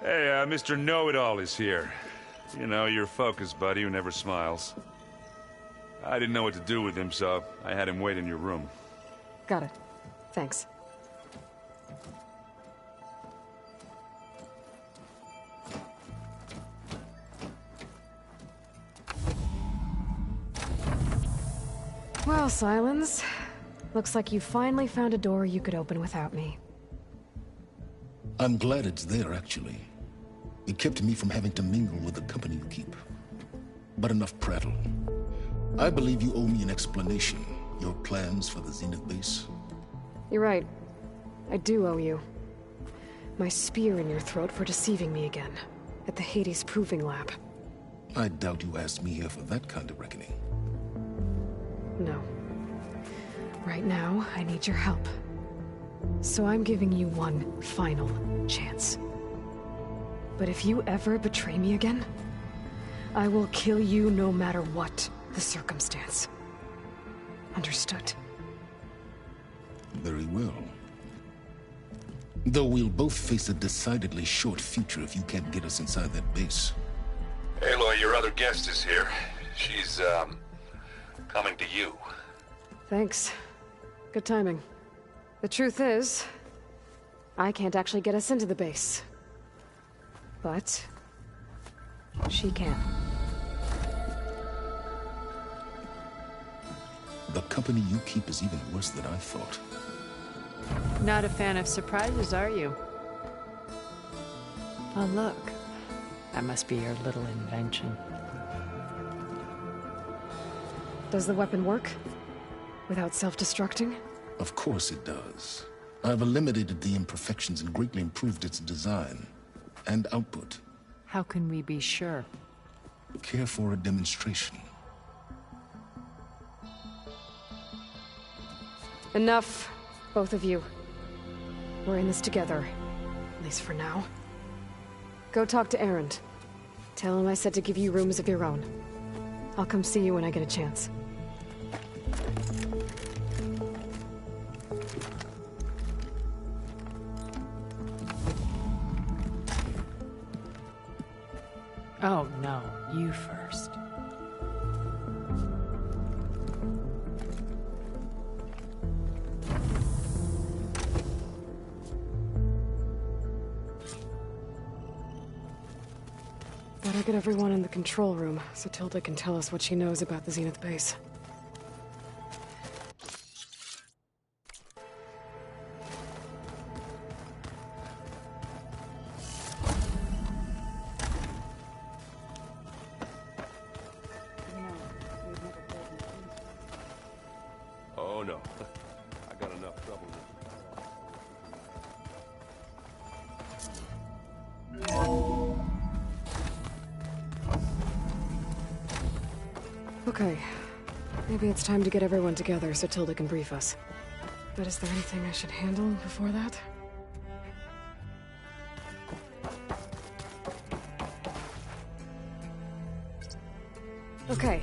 Hey, Mr. Know-It-All is here. You know, your focus buddy who never smiles. I didn't know what to do with him, so I had him wait in your room. Got it. Thanks. Well, Silence. Looks like you finally found a door you could open without me. I'm glad it's there, actually. It kept me from having to mingle with the company you keep. But enough prattle. I believe you owe me an explanation. Your plans for the Zenith base? You're right. I do owe you. My spear in your throat for deceiving me again. At the Hades Proving Lab. I doubt you asked me here for that kind of reckoning. No. Right now, I need your help. So I'm giving you one final chance. But if you ever betray me again, I will kill you no matter what the circumstance. Understood? Very well. Though we'll both face a decidedly short future if you can't get us inside that base. Aloy, your other guest is here. She's, coming to you. Thanks. Good timing. The truth is, I can't actually get us into the base. But she can. The company you keep is even worse than I thought. Not a fan of surprises, are you? Oh, look. That must be your little invention. Does the weapon work? Without self-destructing? Of course it does. I've eliminated the imperfections and greatly improved its design and output. How can we be sure? Care for a demonstration? Enough, both of you. We're in this together, at least for now. Go talk to Erend. Tell him I said to give you rooms of your own. I'll come see you when I get a chance. Oh, no. You first. Better get everyone in the control room, so Tilda can tell us what she knows about the Zenith base. Oh, no. I got enough trouble with Okay. Maybe it's time to get everyone together so Tilda can brief us. But is there anything I should handle before that? Okay.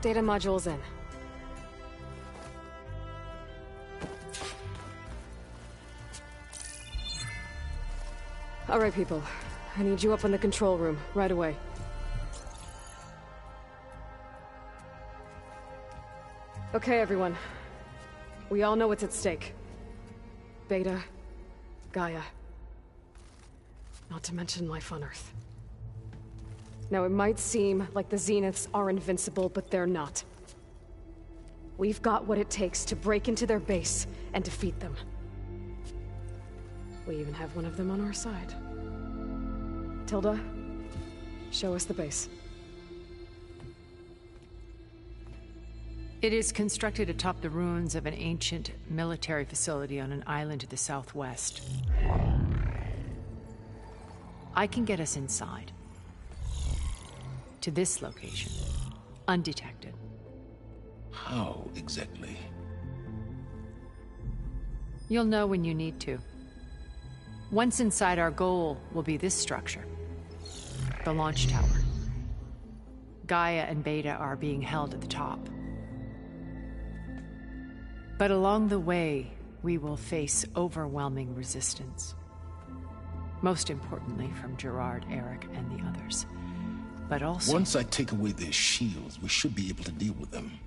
Data module's in. All right, people. I need you up in the control room, right away. Okay, everyone. We all know what's at stake. Beta, Gaia. Not to mention life on Earth. Now, it might seem like the Zeniths are invincible, but they're not. We've got what it takes to break into their base and defeat them. We even have one of them on our side. Tilda, show us the base. It is constructed atop the ruins of an ancient military facility on an island to the southwest. I can get us inside. To this location. Undetected. How exactly? You'll know when you need to. Once inside, our goal will be this structure. The launch tower. Gaia and Beta are being held at the top. But along the way, we will face overwhelming resistance. Most importantly from Gerard, Eric, and the others. But also... Once I take away their shields, we should be able to deal with them.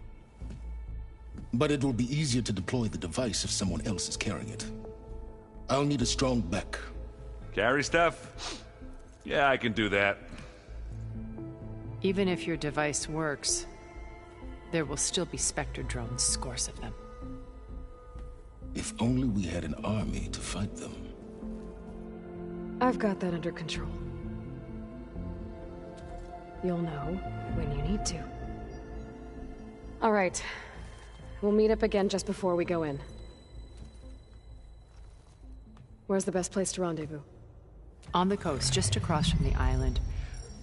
But it will be easier to deploy the device if someone else is carrying it. I'll need a strong back. Carry stuff? Yeah, I can do that. Even if your device works, there will still be Spectre drones, scores of them. If only we had an army to fight them. I've got that under control. You'll know when you need to. All right. We'll meet up again just before we go in. Where's the best place to rendezvous? On the coast, just across from the island.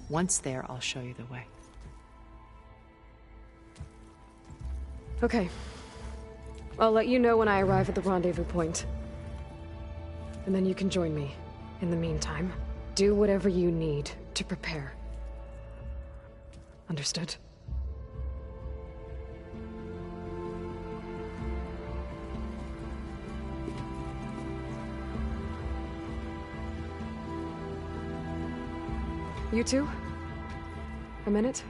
Once there, I'll show you the way. Okay. I'll let you know when I arrive at the rendezvous point. And then you can join me. In the meantime, do whatever you need to prepare. Understood? You two? A minute?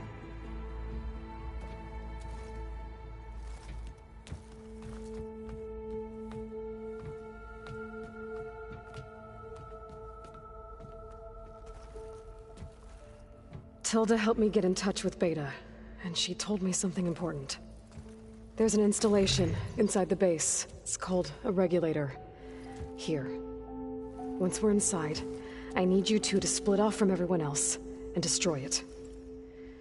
Tilda helped me get in touch with Beta, and she told me something important. There's an installation inside the base. It's called a regulator. Here. Once we're inside, I need you two to split off from everyone else and destroy it.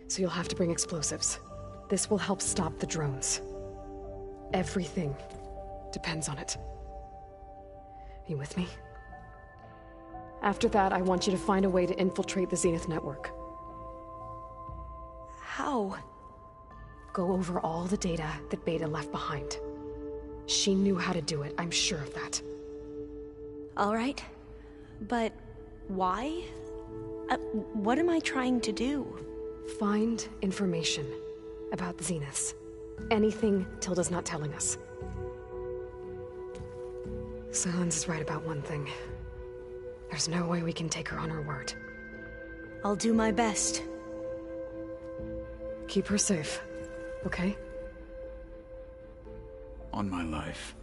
So you'll have to bring explosives. This will help stop the drones. Everything depends on it. You with me? After that, I want you to find a way to infiltrate the Zenith network. How? Go over all the data that Beta left behind. She knew how to do it, I'm sure of that. All right. But why? What am I trying to do? Find information about the Zeniths. Anything Tilda's not telling us. Silence is right about one thing. There's no way we can take her on her word. I'll do my best. Keep her safe, okay? On my life.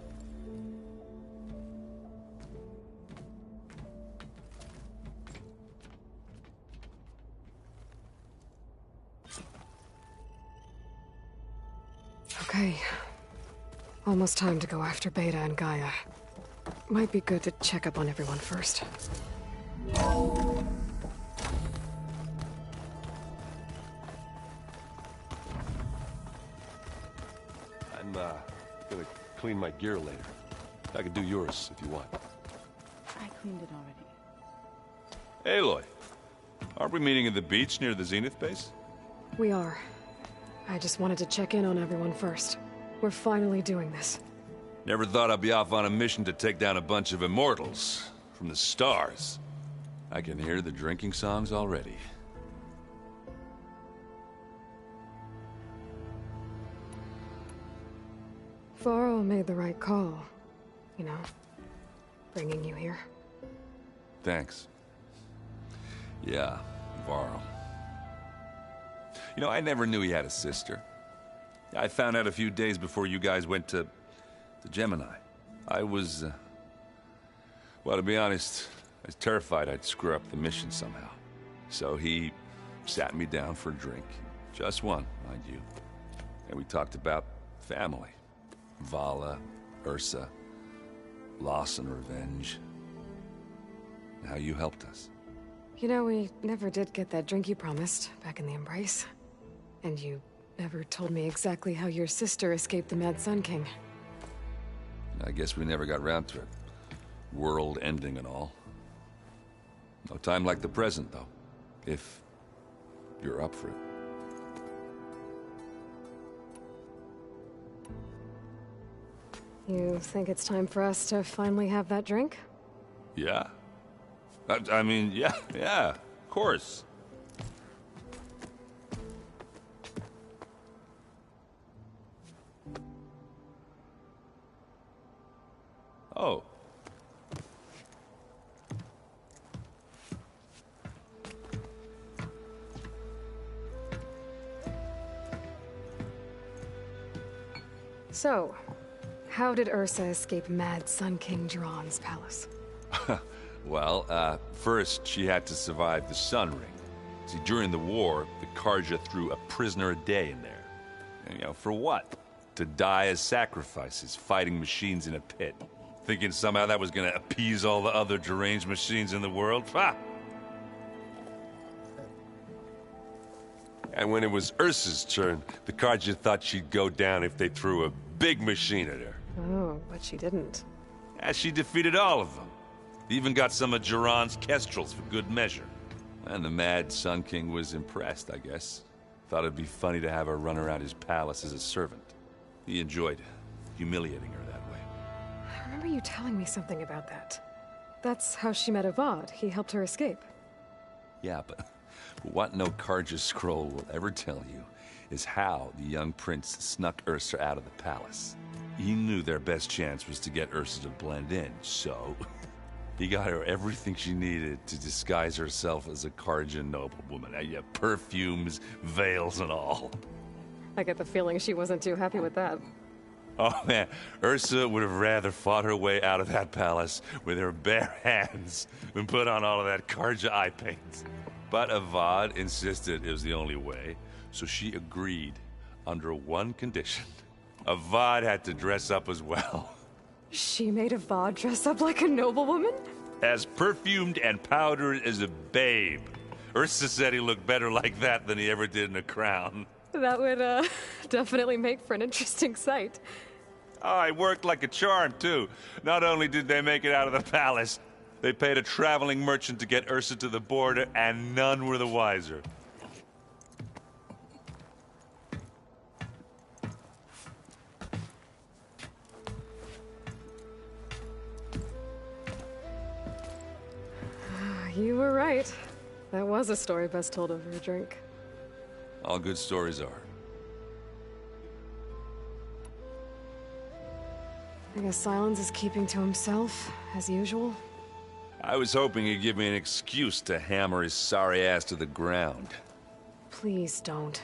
Okay. Almost time to go after Beta and Gaia. Might be good to check up on everyone first. I'm gonna clean my gear later. I can do yours if you want. I cleaned it already. Aloy, aren't we meeting at the beach near the Zenith base? We are. I just wanted to check in on everyone first. We're finally doing this. Never thought I'd be off on a mission to take down a bunch of immortals from the stars. I can hear the drinking songs already. Varl made the right call. You know, bringing you here. Thanks. Yeah, Varl. You know, I never knew he had a sister. I found out a few days before you guys went to Gemini. I was, well, to be honest, I was terrified I'd screw up the mission somehow. So he sat me down for a drink. Just one, mind you. And we talked about family. Vala, Ursa, loss and revenge. And how you helped us. You know, we never did get that drink you promised back in the Embrace. And you never told me exactly how your sister escaped the Mad Sun King. I guess we never got around to it. World ending and all. No time like the present, though. If you're up for it. You think it's time for us to finally have that drink? Yeah. I mean, yeah, of course. Oh. So, how did Ursa escape Mad Sun King Jiran's palace? Well, first she had to survive the Sun Ring. See, during the war, the Karja threw a prisoner a day in there. And, you know, for what? To die as sacrifices, fighting machines in a pit. Thinking somehow that was gonna appease all the other deranged machines in the world? Ha! And when it was Ursa's turn, the Karja thought she'd go down if they threw a big machine at her. Oh, but she didn't. Yeah, she defeated all of them. Even got some of Jiran's kestrels for good measure. And the Mad Sun King was impressed, I guess. Thought it'd be funny to have her run around his palace as a servant. He enjoyed humiliating her that way. I remember you telling me something about that. That's how she met Avad. He helped her escape. Yeah, but what no Karja scroll will ever tell you is how the young prince snuck Ursa out of the palace. He knew their best chance was to get Ursa to blend in, so he got her everything she needed to disguise herself as a Karja noblewoman. Yeah, perfumes, veils, and all. I get the feeling she wasn't too happy with that. Oh man, Ursa would have rather fought her way out of that palace with her bare hands than put on all of that Karja eye paint. But Avad insisted it was the only way, so she agreed under one condition. Avad had to dress up as well. She made Avad dress up like a noblewoman? As perfumed and powdered as a babe. Ursa said he looked better like that than he ever did in a crown. That would, definitely make for an interesting sight. Oh, it worked like a charm, too. Not only did they make it out of the palace, they paid a traveling merchant to get Ursa to the border, and none were the wiser. You were right. That was a story best told over a drink. All good stories are. I guess Silence is keeping to himself, as usual. I was hoping he'd give me an excuse to hammer his sorry ass to the ground. Please don't.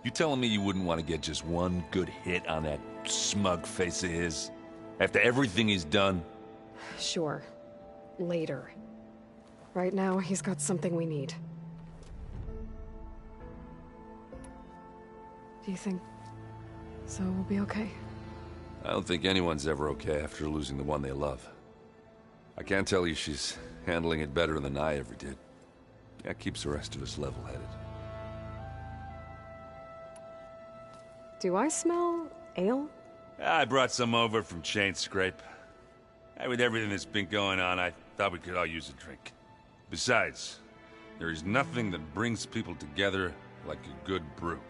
You telling me you wouldn't want to get just one good hit on that smug face of his? After everything he's done? Sure. Later. Right now, he's got something we need. Do you think Zoe will be okay? I don't think anyone's ever okay after losing the one they love. I can't tell you she's handling it better than I ever did. That keeps the rest of us level-headed. Do I smell ale? I brought some over from Chain Scrape. With everything that's been going on, I thought we could all use a drink. Besides, there is nothing that brings people together like a good brew.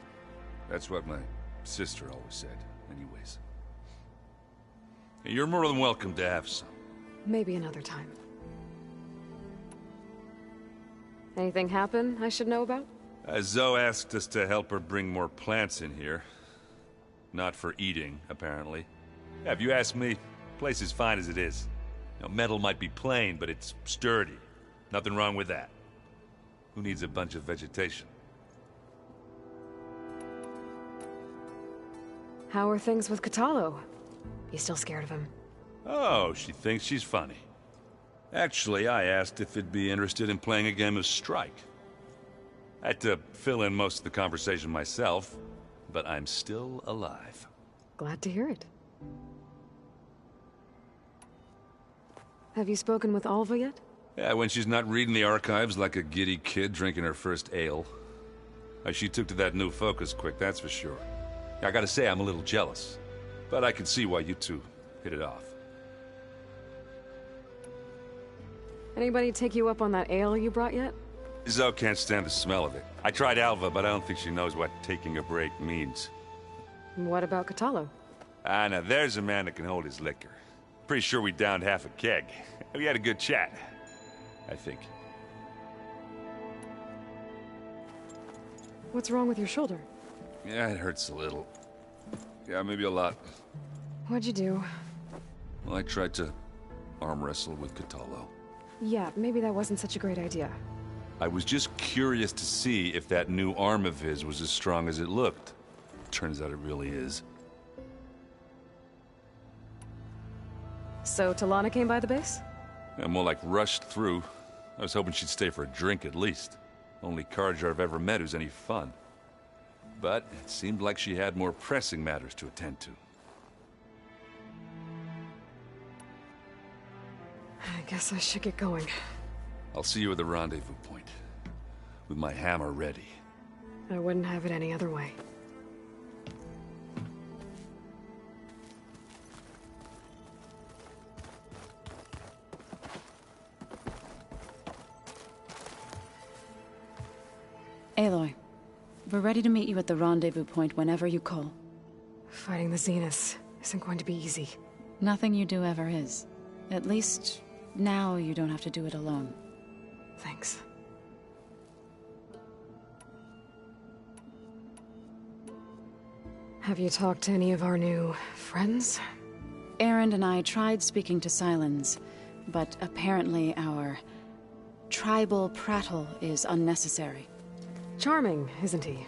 That's what my sister always said, anyways. You're more than welcome to have some. Maybe another time. Anything happen I should know about? Zoe asked us to help her bring more plants in here. Not for eating, apparently. Yeah, if you ask me, the place is fine as it is. You know, metal might be plain, but it's sturdy. Nothing wrong with that. Who needs a bunch of vegetation? How are things with Katalo? You still scared of him? Oh, she thinks she's funny. Actually, I asked if it'd be interested in playing a game of Strike. I had to fill in most of the conversation myself, but I'm still alive. Glad to hear it. Have you spoken with Alva yet? Yeah, when she's not reading the archives like a giddy kid drinking her first ale. She took to that new focus quick, that's for sure. I gotta say, I'm a little jealous. But I can see why you two hit it off. Anybody take you up on that ale you brought yet? Zoe can't stand the smell of it. I tried Alva, but I don't think she knows what taking a break means. What about Katalo? Ah, now there's a man that can hold his liquor. Pretty sure we downed half a keg. We had a good chat, I think. What's wrong with your shoulder? Yeah, it hurts a little. Yeah, maybe a lot. What'd you do? Well, I tried to arm wrestle with Katalo. Yeah, maybe that wasn't such a great idea. I was just curious to see if that new arm of his was as strong as it looked. Turns out it really is. So Talana came by the base? Yeah, more like rushed through. I was hoping she'd stay for a drink at least. Only Carja I've ever met who's any fun. But it seemed like she had more pressing matters to attend to. I guess I should get going. I'll see you at the rendezvous point. With my hammer ready. I wouldn't have it any other way. Aloy, we're ready to meet you at the rendezvous point whenever you call. Fighting the Zeniths isn't going to be easy. Nothing you do ever is. At least, now you don't have to do it alone. Thanks. Have you talked to any of our new friends? Erend and I tried speaking to Sylens, but apparently our tribal prattle is unnecessary. Charming, isn't he?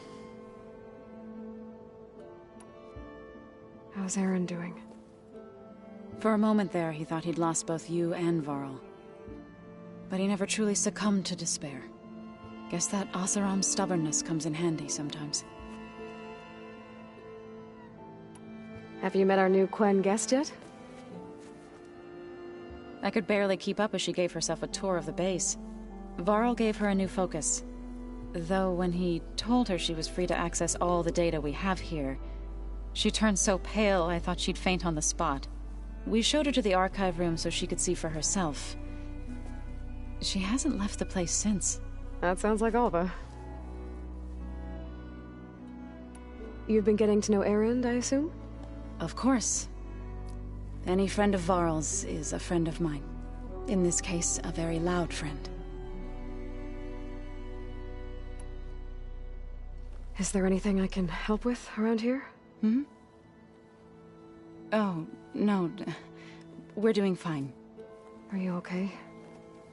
How's Erend doing? For a moment there, he thought he'd lost both you and Varl. But he never truly succumbed to despair. Guess that Oseram's stubbornness comes in handy sometimes. Have you met our new Quen guest yet? I could barely keep up as she gave herself a tour of the base. Varl gave her a new focus. Though when he told her she was free to access all the data we have here, she turned so pale I thought she'd faint on the spot. We showed her to the archive room so she could see for herself. She hasn't left the place since. That sounds like Alva. You've been getting to know Erend, I assume? Of course. Any friend of Varl's is a friend of mine. In this case, a very loud friend. Is there anything I can help with around here? Hmm? Oh, no. We're doing fine. Are you okay?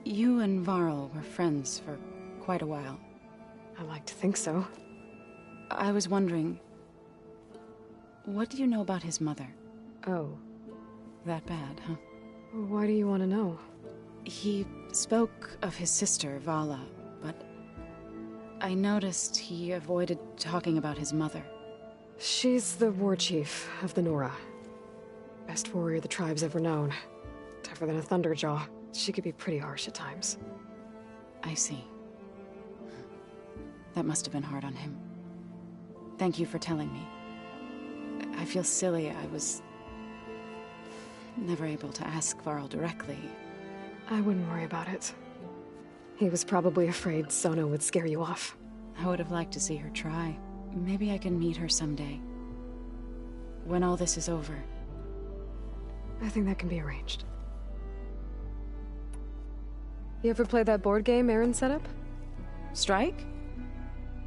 You and Varl were friends for quite a while. I like to think so. I was wondering, what do you know about his mother? Oh. That bad, huh? Why do you want to know? He spoke of his sister, Vala, but I noticed he avoided talking about his mother. She's the war chief of the Nora. Best warrior the tribe's ever known. Tougher than a Thunderjaw. She could be pretty harsh at times. I see. That must have been hard on him. Thank you for telling me. I feel silly. I was never able to ask Varl directly. I wouldn't worry about it. He was probably afraid Sona would scare you off. I would have liked to see her try. Maybe I can meet her someday. When all this is over. I think that can be arranged. You ever play that board game Erend set up? Strike?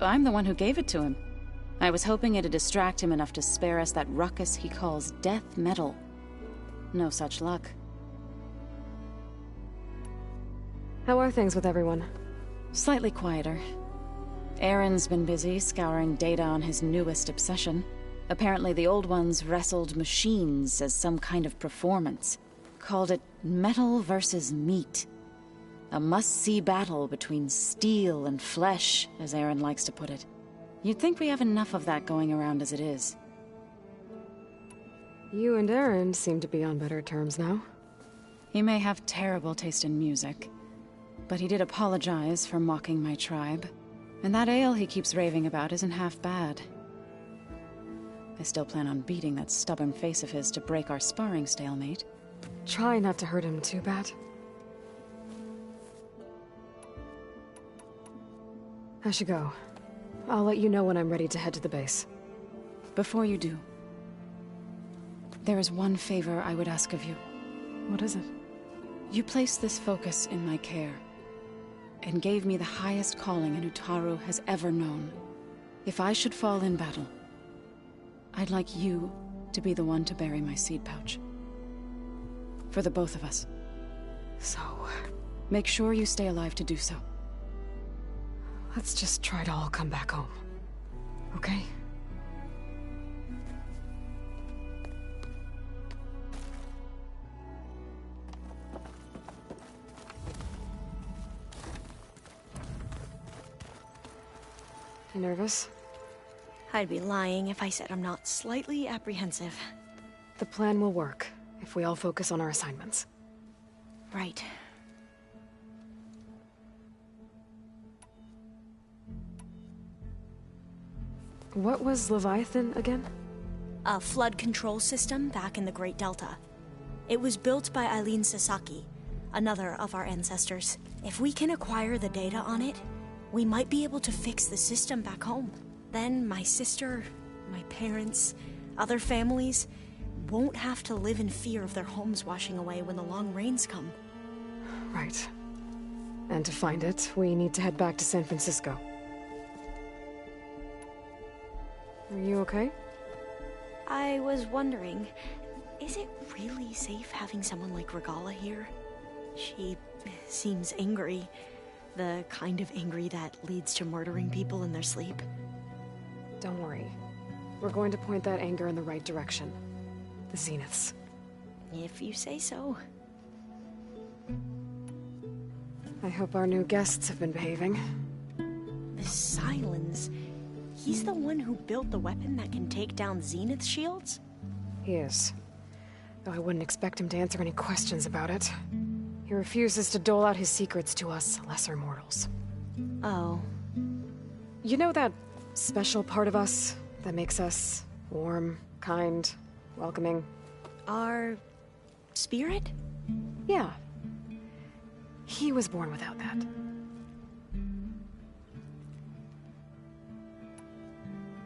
I'm the one who gave it to him. I was hoping it'd distract him enough to spare us that ruckus he calls death metal. No such luck. How are things with everyone? Slightly quieter. Erend's been busy scouring data on his newest obsession. Apparently the old ones wrestled machines as some kind of performance. Called it metal versus meat. A must-see battle between steel and flesh, as Erend likes to put it. You'd think we have enough of that going around as it is. You and Erend seem to be on better terms now. He may have terrible taste in music, but he did apologize for mocking my tribe. And that ale he keeps raving about isn't half bad. I still plan on beating that stubborn face of his to break our sparring stalemate. Try not to hurt him too bad. I should go. I'll let you know when I'm ready to head to the base. Before you do, there is one favor I would ask of you. What is it? You placed this focus in my care, and gave me the highest calling an Utaru has ever known. If I should fall in battle, I'd like you to be the one to bury my seed pouch. For the both of us. So... make sure you stay alive to do so. let's just try to all come back home. Okay? You nervous? I'd be lying if I said I'm not slightly apprehensive. The plan will work, if we all focus on our assignments. Right. What was Leviathan again? A flood control system back in the Great Delta. It was built by Eileen Sasaki, another of our ancestors. If we can acquire the data on it, we might be able to fix the system back home. Then my sister, my parents, other families won't have to live in fear of their homes washing away when the long rains come. Right. And to find it, we need to head back to San Francisco. Are you okay? I was wondering, is it really safe having someone like Regala here? She seems angry. The kind of angry that leads to murdering people in their sleep. Don't worry. We're going to point that anger in the right direction. The Zeniths. If you say so. I hope our new guests have been behaving. The Silence. He's the one who built the weapon that can take down Zenith shields? He is. Though I wouldn't expect him to answer any questions about it. He refuses to dole out his secrets to us lesser mortals. Oh. You know that special part of us that makes us warm, kind, welcoming? Our spirit? Yeah. He was born without that.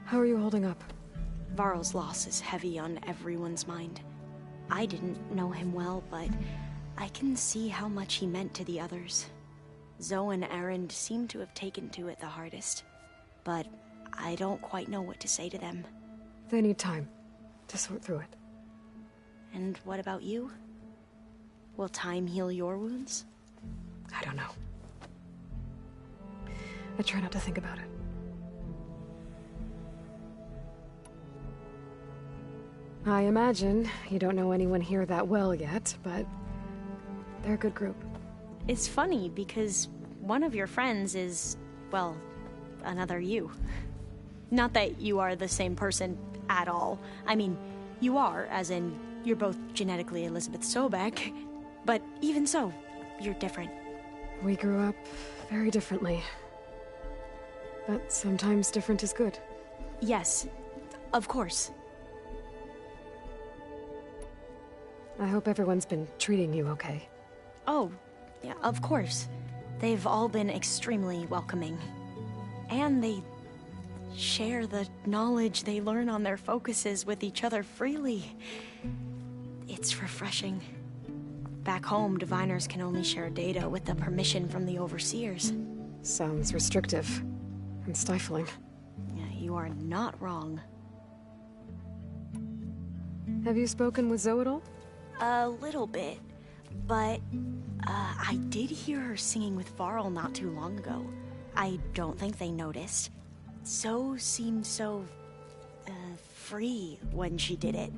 How are you holding up? Varl's loss is heavy on everyone's mind. I didn't know him well, but I can see how much he meant to the others. Zoe and Erend seem to have taken to it the hardest, but I don't quite know what to say to them. They need time to sort through it. And what about you? Will time heal your wounds? I don't know. I try not to think about it. I imagine you don't know anyone here that well yet, but they're a good group. It's funny because one of your friends is, well, another you. Not that you are the same person at all. I mean, you are, as in, you're both genetically Elizabeth Sobek, but even so, you're different. We grew up very differently. But sometimes different is good. Yes, of course. I hope everyone's been treating you okay. Oh, yeah, of course. They've all been extremely welcoming. And they share the knowledge they learn on their focuses with each other freely. It's refreshing. Back home, diviners can only share data with the permission from the overseers. Sounds restrictive and stifling. Yeah, you are not wrong. Have you spoken with Zoe at all? A little bit, but I did hear her singing with Varl not too long ago. I don't think they noticed. Zoe seemed so free when she did it.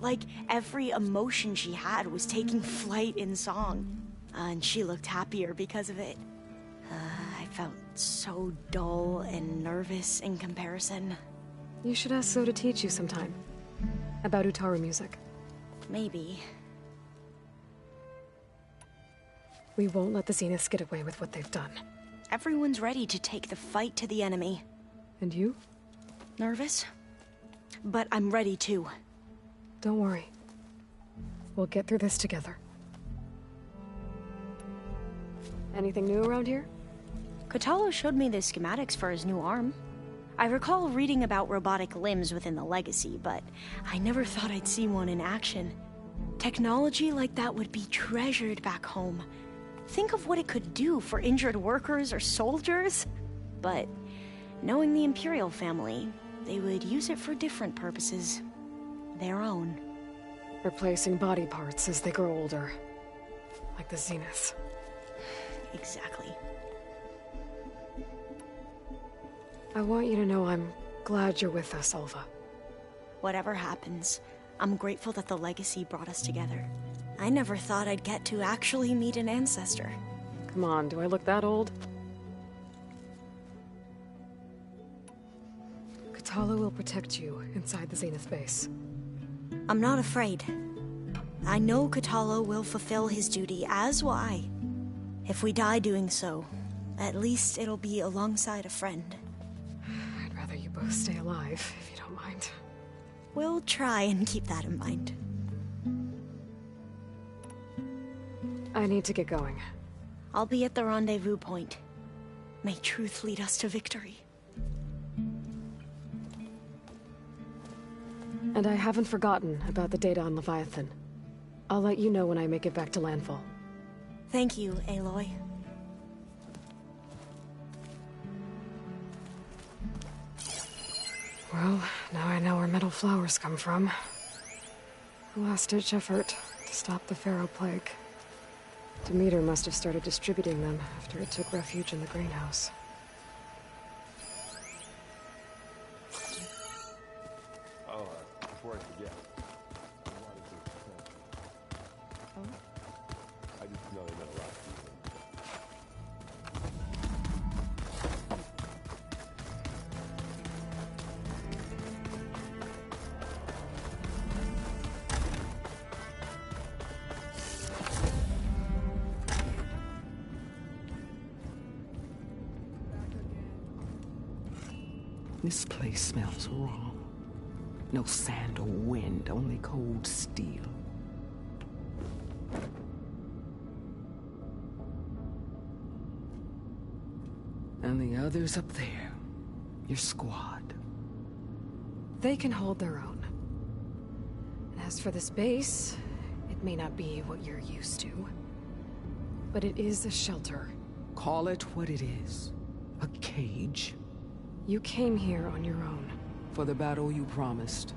Like every emotion she had was taking flight in song. And she looked happier because of it. I felt so dull and nervous in comparison. You should ask Zoe to teach you sometime. About Utaru music. Maybe. We won't let the Zeniths get away with what they've done. Everyone's ready to take the fight to the enemy. And you? Nervous? But I'm ready too. Don't worry. We'll get through this together. Anything new around here? Kotallo showed me the schematics for his new arm. I recall reading about robotic limbs within the Legacy, but I never thought I'd see one in action. Technology like that would be treasured back home. Think of what it could do for injured workers or soldiers. But knowing the Imperial family, they would use it for different purposes. Their own. Replacing body parts as they grow older. Like the Zeniths. Exactly. I want you to know I'm glad you're with us, Alva. Whatever happens, I'm grateful that the Legacy brought us together. I never thought I'd get to actually meet an ancestor. Come on, do I look that old? Katala will protect you inside the Zenith base. I'm not afraid. I know Katala will fulfill his duty, as will I. If we die doing so, at least it'll be alongside a friend. I'd rather you both stay alive, if you don't mind. We'll try and keep that in mind. I need to get going. I'll be at the rendezvous point. May truth lead us to victory. And I haven't forgotten about the data on Leviathan. I'll let you know when I make it back to landfall. Thank you, Aloy. Well, now I know where metal flowers come from. A last-ditch effort to stop the Pharaoh Plague. Demeter must have started distributing them after it took refuge in the greenhouse. Oh, before I forget, I wanted to... I just know they meant a lot to you. This place smells wrong. No sand or wind, only cold steel. And the others up there, your squad. They can hold their own. And as for this base, it may not be what you're used to. But it is a shelter. Call it what it is. A cage. You came here on your own. For the battle you promised.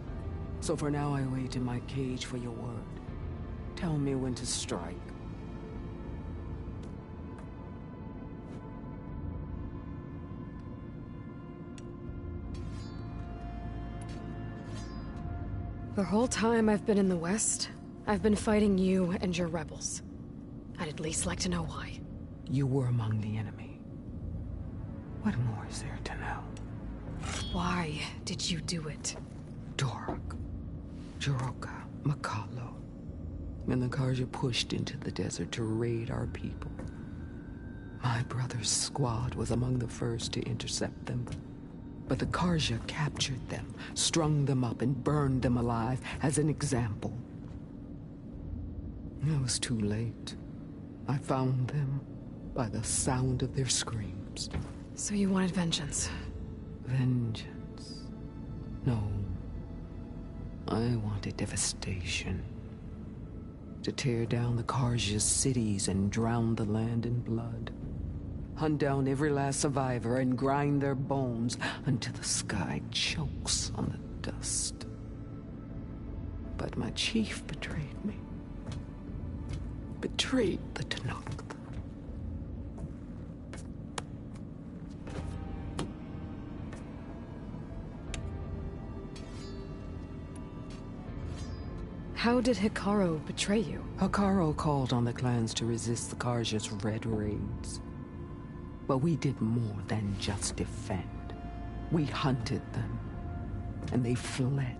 So for now I wait in my cage for your word. Tell me when to strike. The whole time I've been in the West, I've been fighting you and your rebels. I'd at least like to know why. You were among the enemy. What more is there to know? Why did you do it? Dork, Jiroka, Makalo, and the Karja pushed into the desert to raid our people. My brother's squad was among the first to intercept them. But the Karja captured them, strung them up, and burned them alive as an example. It was too late. I found them by the sound of their screams. So you wanted vengeance? Vengeance? No. I wanted devastation. To tear down the Karja's cities and drown the land in blood. Hunt down every last survivor and grind their bones until the sky chokes on the dust. But my chief betrayed me. Betrayed the Tanakh. How did Hikaru betray you? Hikaru called on the clans to resist the Karja's red raids. But we did more than just defend. We hunted them, and they fled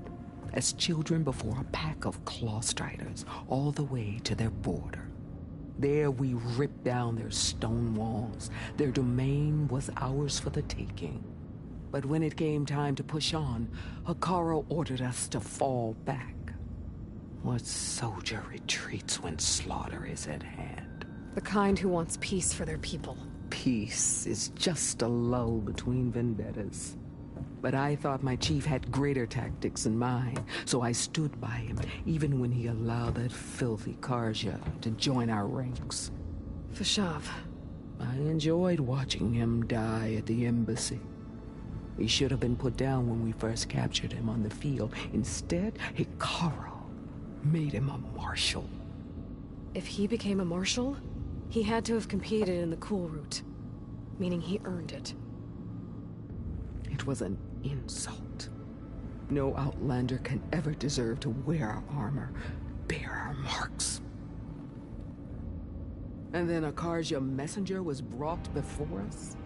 as children before a pack of claw striders all the way to their border. There we ripped down their stone walls. Their domain was ours for the taking. But when it came time to push on, Hikaru ordered us to fall back. What soldier retreats when slaughter is at hand? The kind who wants peace for their people. Peace is just a lull between vendettas. But I thought my chief had greater tactics in mind, so I stood by him, even when he allowed that filthy Karja to join our ranks. Fashav. I enjoyed watching him die at the embassy. He should have been put down when we first captured him on the field. Instead, Hikaru made him a marshal. If he became a marshal, he had to have competed in the cool route, meaning he earned it. It was an insult. No Outlander can ever deserve to wear our armor, bear our marks. And then a Karja messenger was brought before us?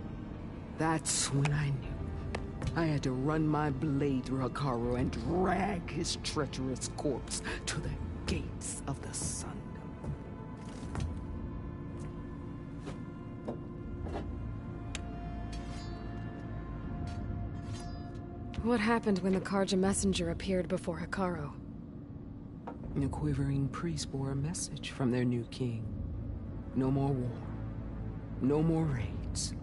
That's when I knew. I had to run my blade through Hikaru and drag his treacherous corpse to the gates of the sun. What happened when the Karja messenger appeared before Hikaru? The quivering priests bore a message from their new king. No more war. No more raids.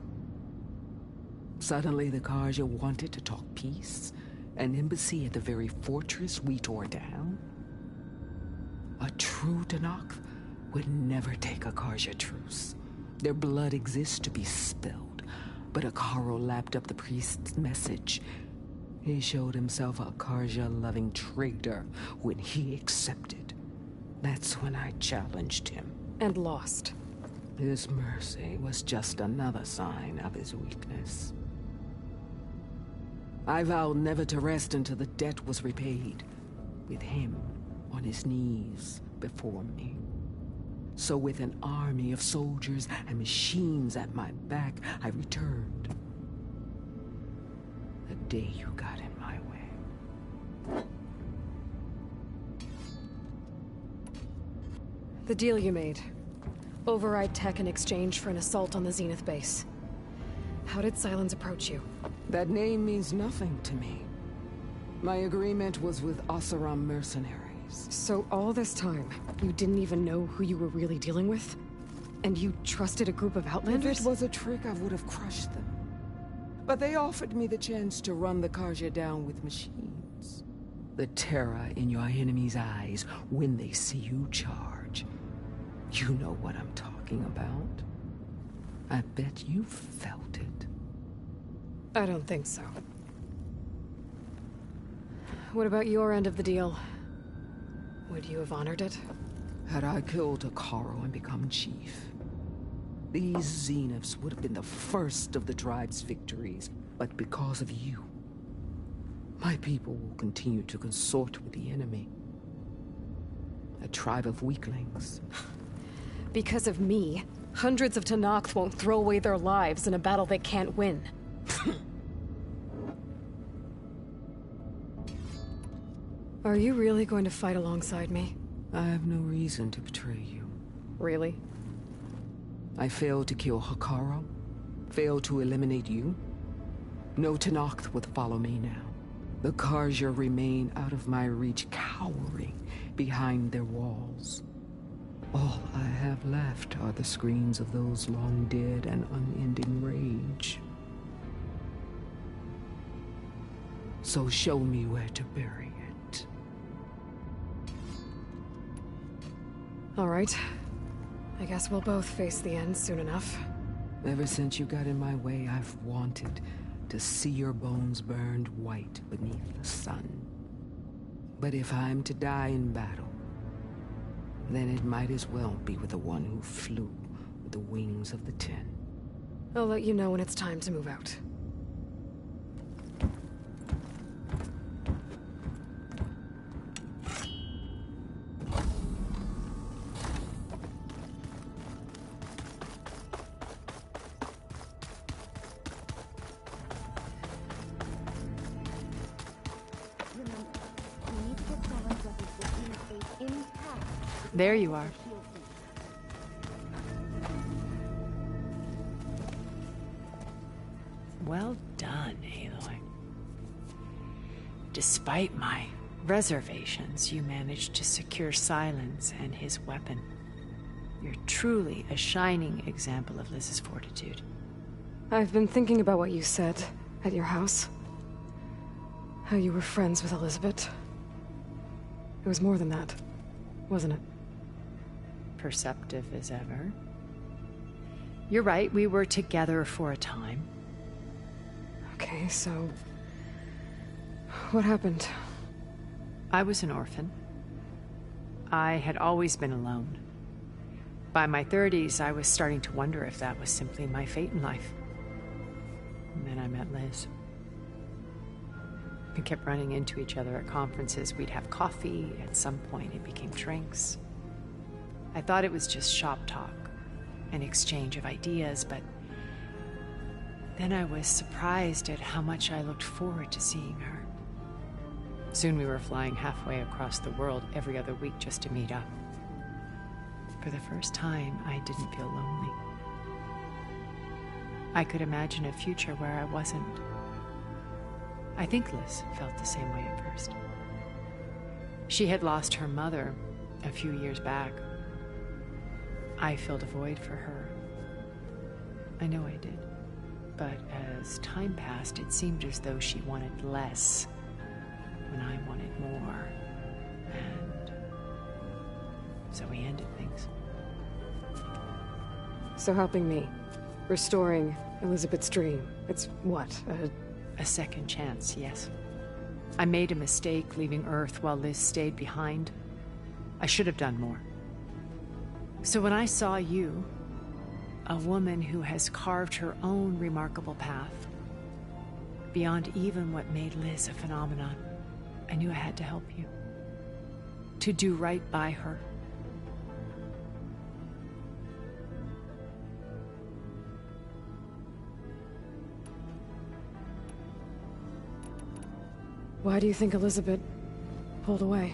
Suddenly, the Karja wanted to talk peace. An embassy at the very fortress we tore down. A true Tenakth would never take a Karja truce. Their blood exists to be spilled. But Hikaru lapped up the priest's message. He showed himself a Karja-loving traitor when he accepted. That's when I challenged him. And lost. His mercy was just another sign of his weakness. I vowed never to rest until the debt was repaid, with him on his knees before me. So with an army of soldiers and machines at my back, I returned. The day you got in my way. The deal you made. Override tech in exchange for an assault on the Zenith base. How did Sylens approach you? That name means nothing to me. My agreement was with Oseram mercenaries. So all this time, you didn't even know who you were really dealing with? And you trusted a group of Outlanders? If it was a trick, I would have crushed them. But they offered me the chance to run the Karja down with machines. The terror in your enemy's eyes when they see you charge. You know what I'm talking about. I bet you felt it. I don't think so. What about your end of the deal? Would you have honored it? Had I killed Hikaru and become chief, these Zeniths would have been the first of the tribe's victories. But because of you, my people will continue to consort with the enemy. A tribe of weaklings. Because of me, hundreds of Tenakth won't throw away their lives in a battle they can't win. Are you really going to fight alongside me? I have no reason to betray you. Really? I failed to kill Hikaru, failed to eliminate you. No Tenakth would follow me now. The Karja remain out of my reach, cowering behind their walls. All I have left are the screams of those long dead and unending rage. So show me where to bury it. All right. I guess we'll both face the end soon enough. Ever since you got in my way, I've wanted to see your bones burned white beneath the sun. But if I'm to die in battle, then it might as well be with the one who flew with the wings of the Ten. I'll let you know when it's time to move out. There you are. Well done, Aloy. Despite my reservations, you managed to secure Sylens and his weapon. You're truly a shining example of Liz's fortitude. I've been thinking about what you said at your house. How you were friends with Elizabeth. It was more than that, wasn't it? Perceptive as ever. You're right, we were together for a time. Okay, so... what happened? I was an orphan. I had always been alone. By my 30s, I was starting to wonder if that was simply my fate in life. And then I met Liz. We kept running into each other at conferences. We'd have coffee. At some point, it became drinks. I thought it was just shop talk, an exchange of ideas, but Then I was surprised at how much I looked forward to seeing her. Soon we were flying halfway across the world every other week just to meet up. For the first time, I didn't feel lonely. I could imagine a future where I wasn't. I think Liz felt the same way at first. She had lost her mother a few years back. I filled a void for her. I know I did. But as time passed, it seemed as though she wanted less when I wanted more. And so we ended things. So helping me, restoring Elizabeth's dream, it's what, a second chance, yes. I made a mistake leaving Earth while Liz stayed behind. I should have done more. So when I saw you, a woman who has carved her own remarkable path, beyond even what made Liz a phenomenon, I knew I had to help you. To do right by her. Why do you think Elizabeth pulled away?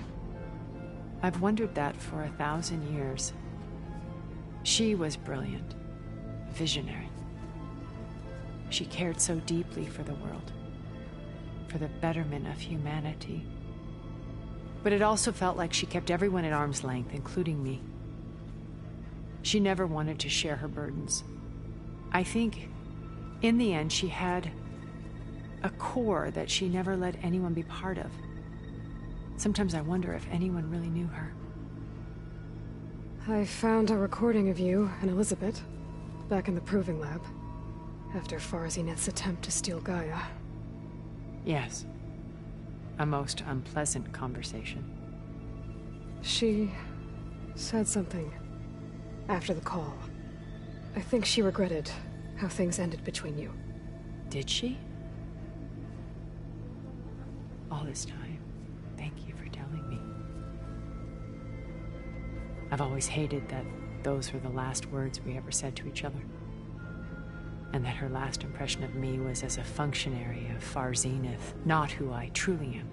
I've wondered that for 1,000 years. She was brilliant, visionary. She cared so deeply for the world, for the betterment of humanity. But it also felt like she kept everyone at arm's length, including me. She never wanted to share her burdens. I think, in the end, she had a core that she never let anyone be part of. Sometimes I wonder if anyone really knew her. I found a recording of you and Elizabeth back in the proving lab after Farzineth's attempt to steal Gaia. Yes. A most unpleasant conversation. She said something after the call. I think she regretted how things ended between you. Did she? All this time, thank you for telling me. I've always hated that those were the last words we ever said to each other. And that her last impression of me was as a functionary of Farzineth, not who I truly am.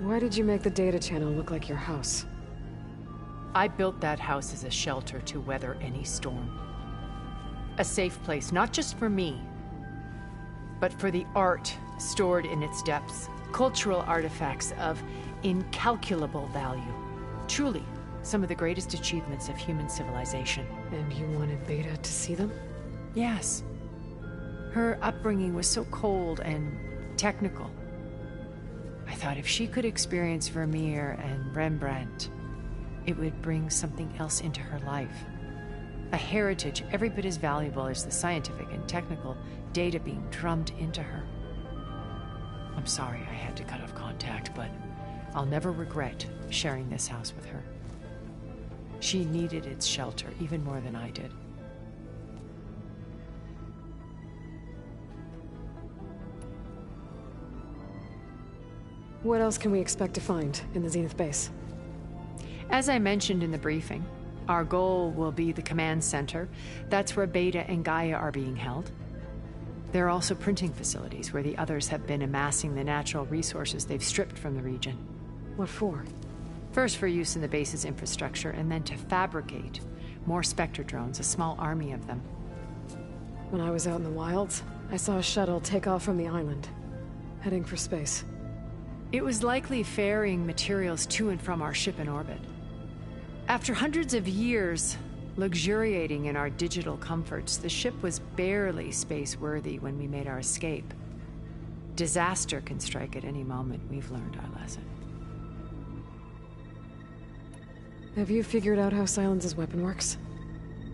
Why did you make the data channel look like your house? I built that house as a shelter to weather any storm. A safe place, not just for me, but for the art stored in its depths. Cultural artifacts of incalculable value. Truly, some of the greatest achievements of human civilization. And you wanted Beta to see them? Yes. Her upbringing was so cold and technical. I thought if she could experience Vermeer and Rembrandt, it would bring something else into her life. A heritage every bit as valuable as the scientific and technical data being drummed into her. I'm sorry I had to cut off contact, but I'll never regret sharing this house with her. She needed its shelter even more than I did. What else can we expect to find in the Zenith base? As I mentioned in the briefing, our goal will be the command center. That's where Beta and Gaia are being held. There are also printing facilities where the others have been amassing the natural resources they've stripped from the region. What for? First for use in the base's infrastructure, and then to fabricate more Spectre drones, a small army of them. When I was out in the wilds, I saw a shuttle take off from the island, heading for space. It was likely ferrying materials to and from our ship in orbit. After hundreds of years luxuriating in our digital comforts, the ship was barely space-worthy when we made our escape. Disaster can strike at any moment. We've learned our lesson. Have you figured out how Silence's weapon works?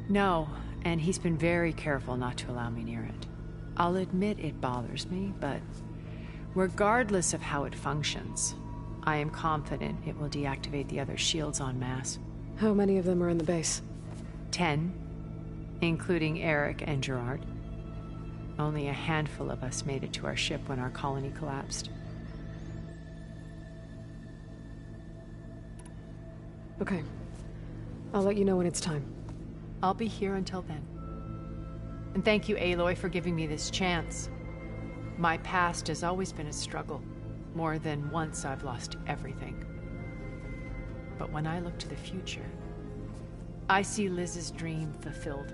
No, and he's been very careful not to allow me near it. I'll admit it bothers me, but regardless of how it functions, I am confident it will deactivate the other shields en masse. How many of them are in the base? 10, including Eric and Gerard. Only a handful of us made it to our ship when our colony collapsed. Okay. I'll let you know when it's time. I'll be here until then. And thank you, Aloy, for giving me this chance. My past has always been a struggle. More than once I've lost everything. But when I look to the future, I see Liz's dream fulfilled.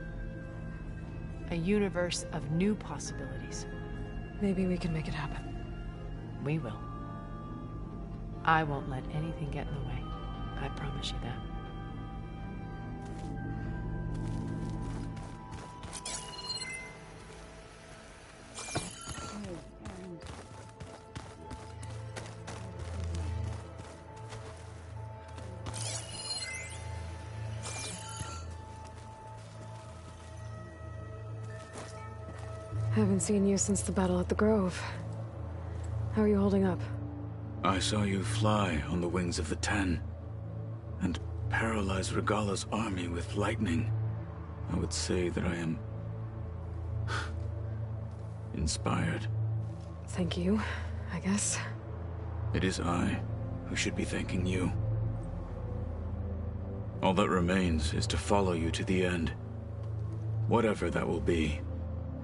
A universe of new possibilities. Maybe we can make it happen. We will. I won't let anything get in the way. I promise you that. Haven't seen you since the battle at the Grove. How are you holding up? I saw you fly on the wings of the Ten, and paralyze Regala's army with lightning. I would say that I am inspired. Thank you, I guess. It is I who should be thanking you. All that remains is to follow you to the end. Whatever that will be.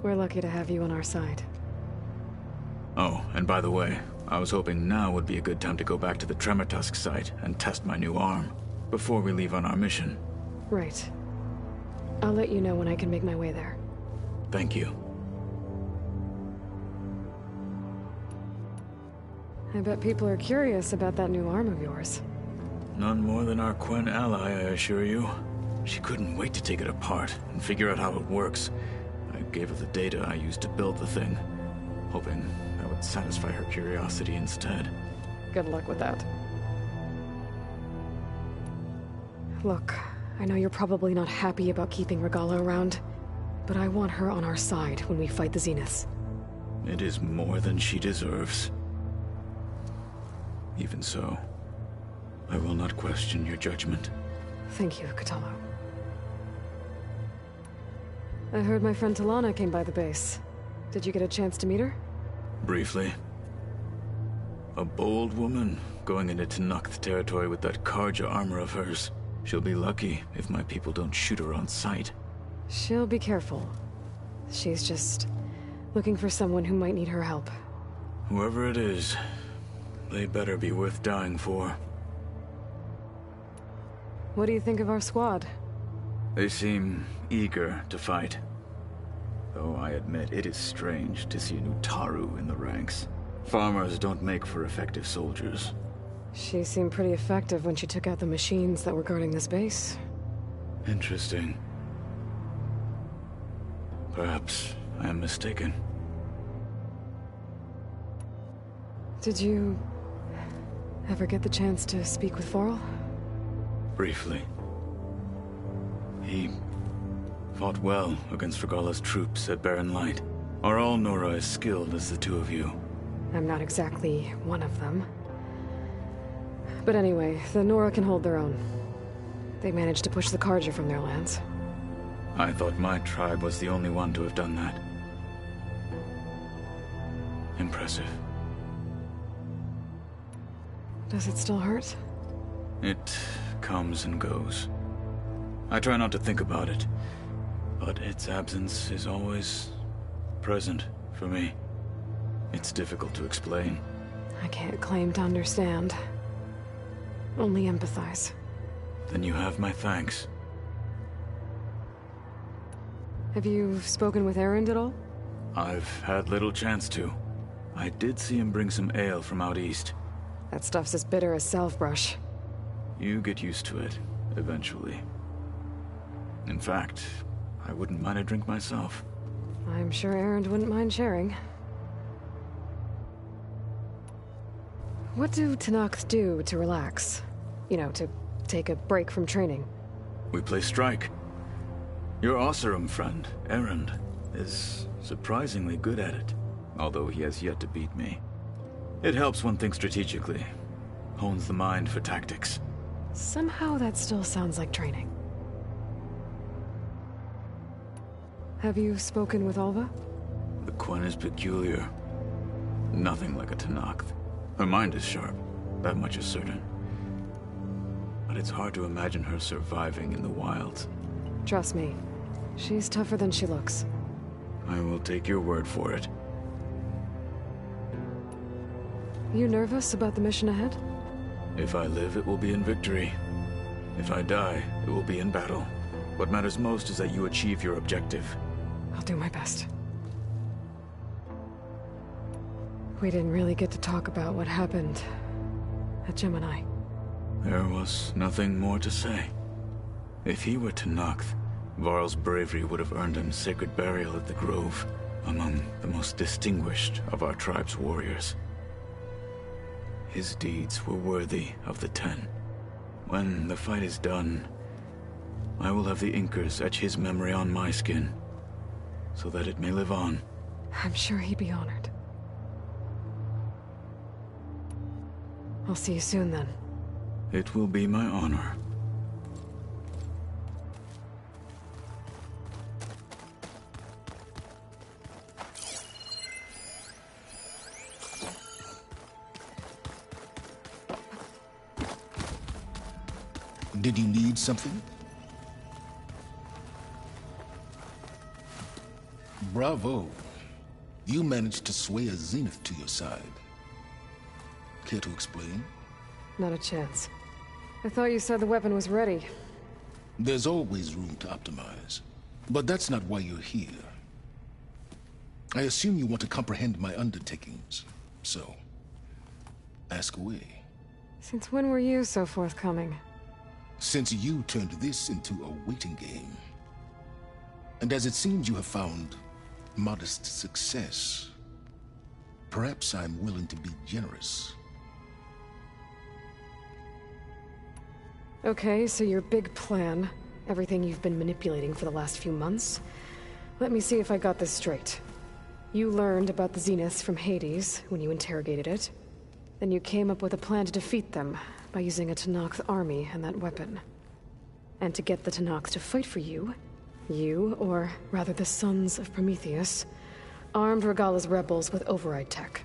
We're lucky to have you on our side. Oh, and by the way, I was hoping now would be a good time to go back to the Tremortusk site and test my new arm, before we leave on our mission. Right. I'll let you know when I can make my way there. Thank you. I bet people are curious about that new arm of yours. None more than our Quen ally, I assure you. She couldn't wait to take it apart and figure out how it works. I gave her the data I used to build the thing, hoping that would satisfy her curiosity instead. Good luck with that. Look, I know you're probably not happy about keeping Regala around, but I want her on our side when we fight the Zeniths. It is more than she deserves. Even so, I will not question your judgment. Thank you, Kotallo. I heard my friend Talana came by the base. Did you get a chance to meet her? Briefly. A bold woman going into Tenakth territory with that Karja armor of hers. She'll be lucky if my people don't shoot her on sight. She'll be careful. She's just looking for someone who might need her help. Whoever it is, they better be worth dying for. What do you think of our squad? They seem eager to fight. Though I admit it is strange to see a new Taru in the ranks. Farmers don't make for effective soldiers. She seemed pretty effective when she took out the machines that were guarding this base. Interesting. Perhaps I am mistaken. Did you ever get the chance to speak with Varl? Briefly. He fought well against Regala's troops at Barren Light. Are all Nora as skilled as the two of you? I'm not exactly one of them. But anyway, the Nora can hold their own. They managed to push the Karja from their lands. I thought my tribe was the only one to have done that. Impressive. Does it still hurt? It comes and goes. I try not to think about it, but its absence is always present for me. It's difficult to explain. I can't claim to understand. Only empathize. Then you have my thanks. Have you spoken with Erend at all? I've had little chance to. I did see him bring some ale from out east. That stuff's as bitter as salve-brush. You get used to it, eventually. In fact, I wouldn't mind a drink myself. I'm sure Erend wouldn't mind sharing. What do Tenakth do to relax? You know, to take a break from training? We play strike. Your Oseram friend, Erend, is surprisingly good at it, although he has yet to beat me. It helps one think strategically, hones the mind for tactics. Somehow that still sounds like training. Have you spoken with Alva? The Quen is peculiar. Nothing like a Tenakth. Her mind is sharp, that much is certain. But it's hard to imagine her surviving in the wilds. Trust me, she's tougher than she looks. I will take your word for it. You nervous about the mission ahead? If I live, it will be in victory. If I die, it will be in battle. What matters most is that you achieve your objective. I'll do my best. We didn't really get to talk about what happened at Gemini. There was nothing more to say. If he were Tenakth, Varl's bravery would have earned him sacred burial at the Grove, among the most distinguished of our tribe's warriors. His deeds were worthy of the Ten. When the fight is done, I will have the Inkers etch his memory on my skin, so that it may live on. I'm sure he'd be honored. I'll see you soon, then. It will be my honor. Did you need something? Bravo. You managed to sway a Zenith to your side. Care to explain? Not a chance. I thought you said the weapon was ready. There's always room to optimize. But that's not why you're here. I assume you want to comprehend my undertakings. So, ask away. Since when were you so forthcoming? Since you turned this into a waiting game. And as it seems you have found modest success, perhaps I'm willing to be generous. Okay, so your big plan, everything you've been manipulating for the last few months. Let me see if I got this straight. You learned about the Zeniths from Hades when you interrogated it. Then you came up with a plan to defeat them by using a Tenakth army and that weapon. And to get the Tenakth to fight for you, or rather the Sons of Prometheus, armed Regala's rebels with override tech.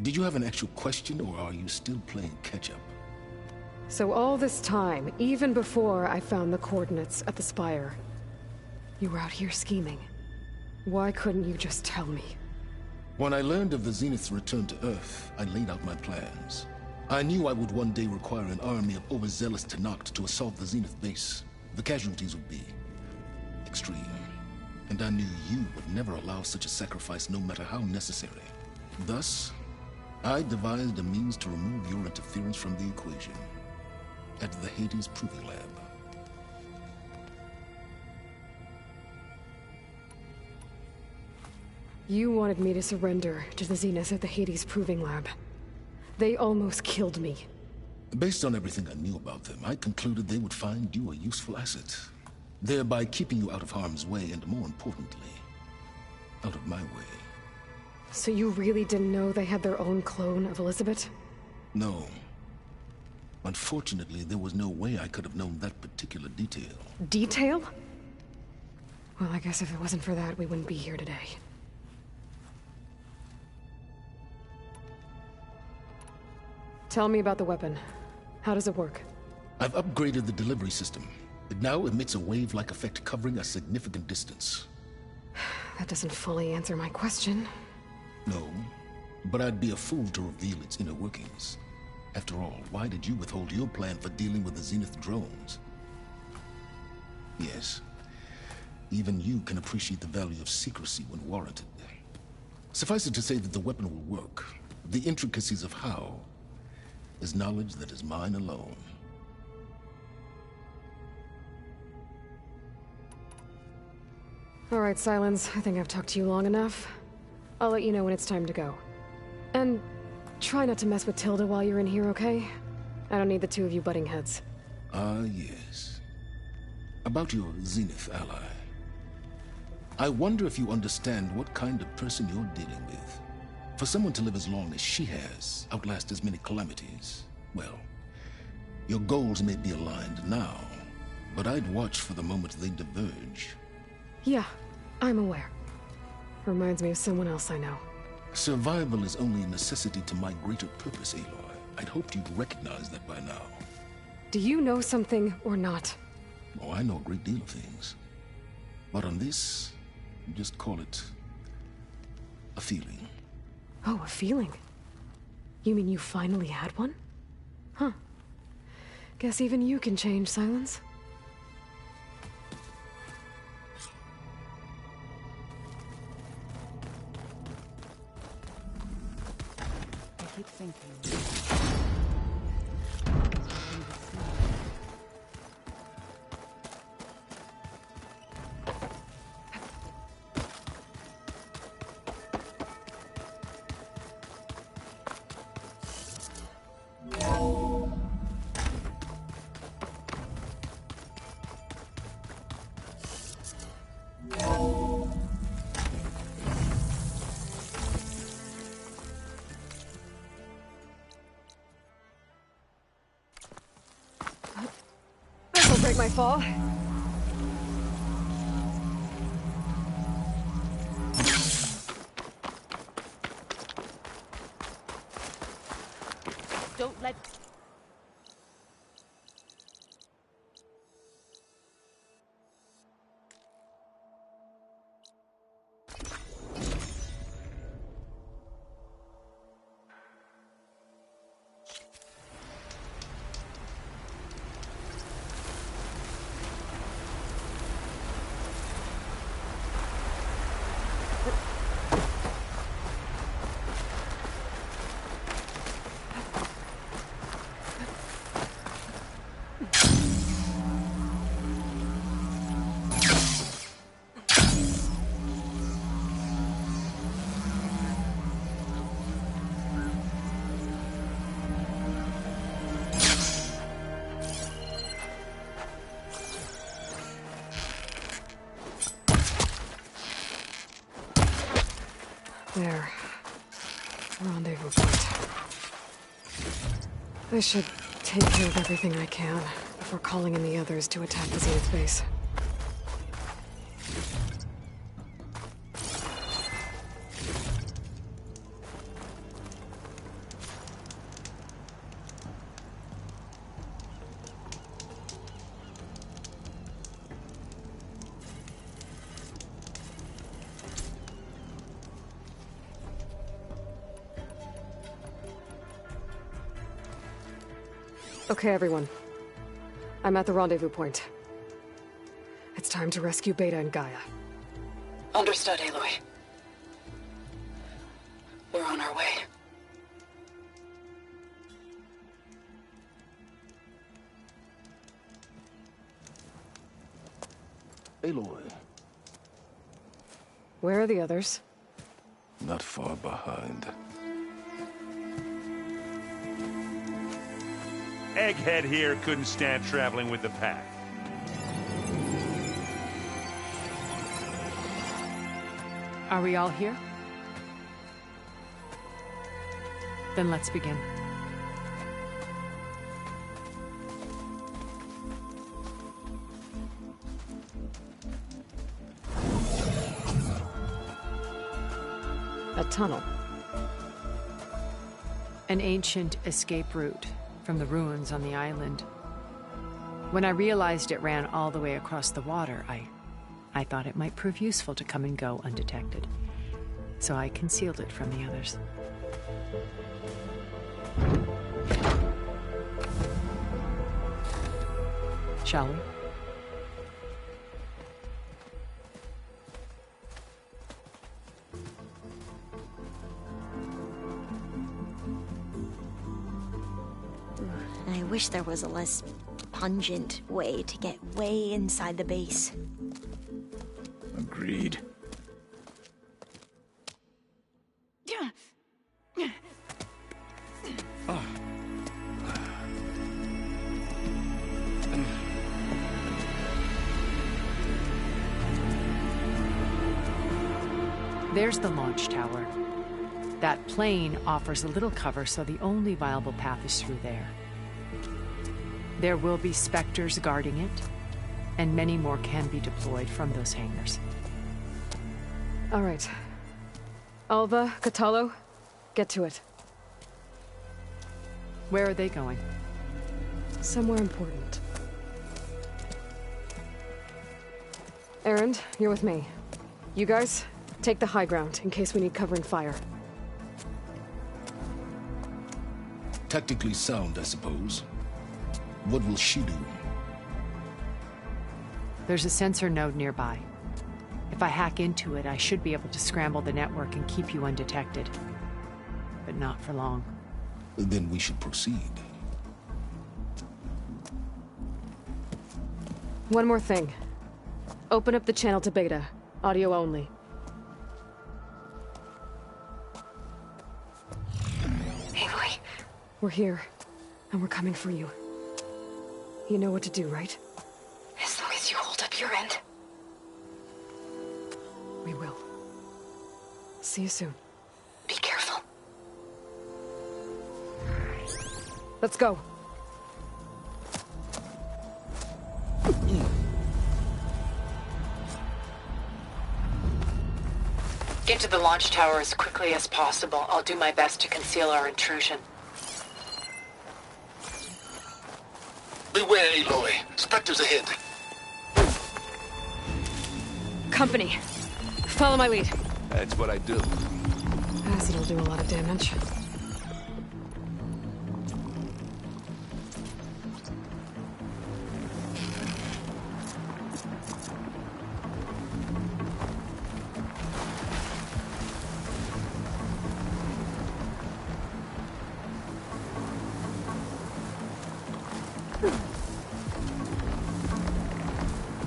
Did you have an actual question, or are you still playing catch-up? So all this time, even before I found the coordinates at the Spire, you were out here scheming. Why couldn't you just tell me? When I learned of the Zenith's return to Earth, I laid out my plans. I knew I would one day require an army of overzealous Tenakth to assault the Zenith base. The casualties would be extreme. And I knew you would never allow such a sacrifice, no matter how necessary. Thus, I devised a means to remove your interference from the equation. At the Hades Proving Lab. You wanted me to surrender to the Zenith at the Hades Proving Lab. They almost killed me. Based on everything I knew about them, I concluded they would find you a useful asset, thereby keeping you out of harm's way and, more importantly, out of my way. So you really didn't know they had their own clone of Elizabeth? No. Unfortunately, there was no way I could have known that particular detail. Detail? Well, I guess if it wasn't for that, we wouldn't be here today. Tell me about the weapon. How does it work? I've upgraded the delivery system. It now emits a wave-like effect covering a significant distance. That doesn't fully answer my question. No, but I'd be a fool to reveal its inner workings. After all, why did you withhold your plan for dealing with the Zenith drones? Yes, even you can appreciate the value of secrecy when warranted. Suffice it to say that the weapon will work. The intricacies of how is knowledge that is mine alone. All right, Silence. I think I've talked to you long enough. I'll let you know when it's time to go. And try not to mess with Tilda while you're in here, okay? I don't need the two of you butting heads. Ah, yes. About your Zenith ally. I wonder if you understand what kind of person you're dealing with. For someone to live as long as she has, outlast as many calamities, well, your goals may be aligned now, but I'd watch for the moment they diverge. Yeah, I'm aware. Reminds me of someone else I know. Survival is only a necessity to my greater purpose, Aloy. I'd hoped you'd recognize that by now. Do you know something or not? Oh, I know a great deal of things. But on this, just call it a feeling. Oh, a feeling? You mean you finally had one? Huh. Guess even you can change, Silence. I keep thinking. This'll break my fall. Don't let... There. Rendezvous point. I should take care of everything I can before calling in the others to attack the Zenith base. Okay, everyone. I'm at the rendezvous point. It's time to rescue Beta and Gaia. Understood, Aloy. We're on our way. Aloy, Where are the others? not far behind. Egghead here couldn't stand traveling with the pack. Are we all here? Then let's begin. A tunnel. An ancient escape route from the ruins on the island. When I realized it ran all the way across the water, I thought it might prove useful to come and go undetected. So I concealed it from the others. Shall we? I wish there was a less pungent way to get way inside the base. Agreed. There's the launch tower. That plane offers a little cover, so the only viable path is through there. There will be Spectres guarding it, and many more can be deployed from those hangars. All right. Alva, Catalo, get to it. Where are they going? Somewhere important. Erend, you're with me. You guys, take the high ground in case we need covering fire. Tactically sound, I suppose. What will she do? There's a sensor node nearby. If I hack into it, I should be able to scramble the network and keep you undetected. But not for long. Then we should proceed. One more thing. Open up the channel to Beta. Audio only. Aloy. We're here, and we're coming for you. You know what to do, right? As long as you hold up your end. We will. See you soon. Be careful. Let's go. Get to the launch tower as quickly as possible. I'll do my best to conceal our intrusion. Beware, Aloy. Spectres ahead. Company. Follow my lead. That's what I do. Acid will do a lot of damage.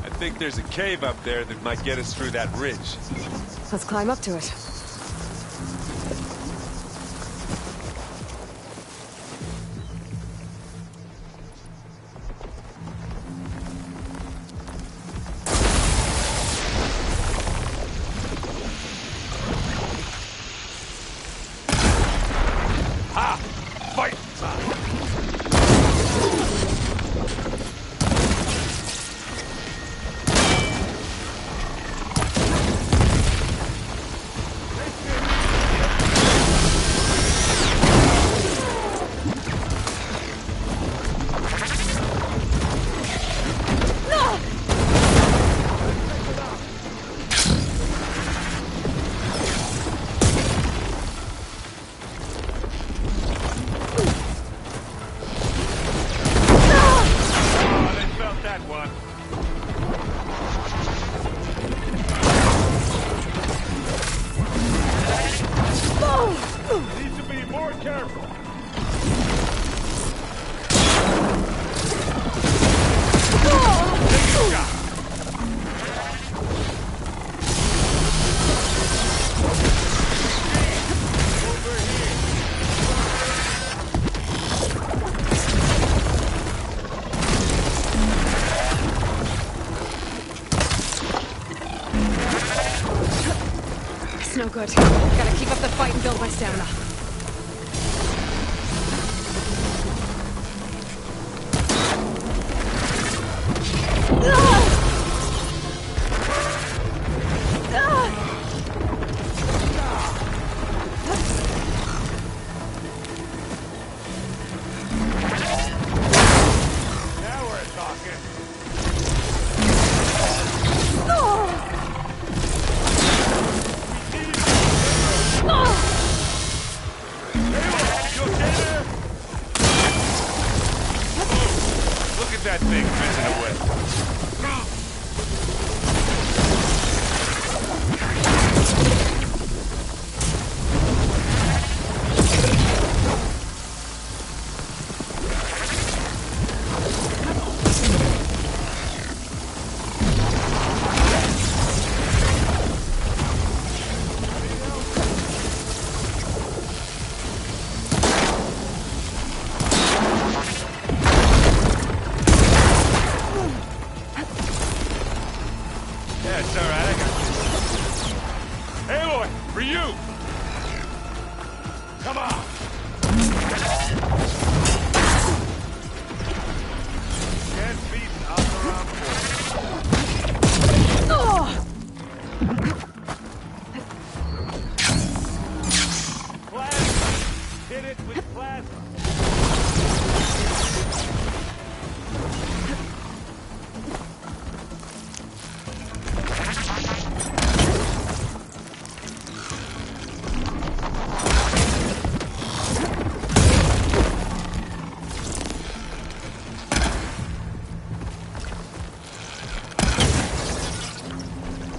I think there's a cave up there that might get us through that ridge. Let's climb up to it. Ha! Fight! No good. Gotta keep up the fight and build my stamina. Now we're talking. Look at that thing fizzing away. Yeah, it's all right. I got this. Aloy, for you! Come on! Can't beat Asaram. Plasma! Hit it with plasma!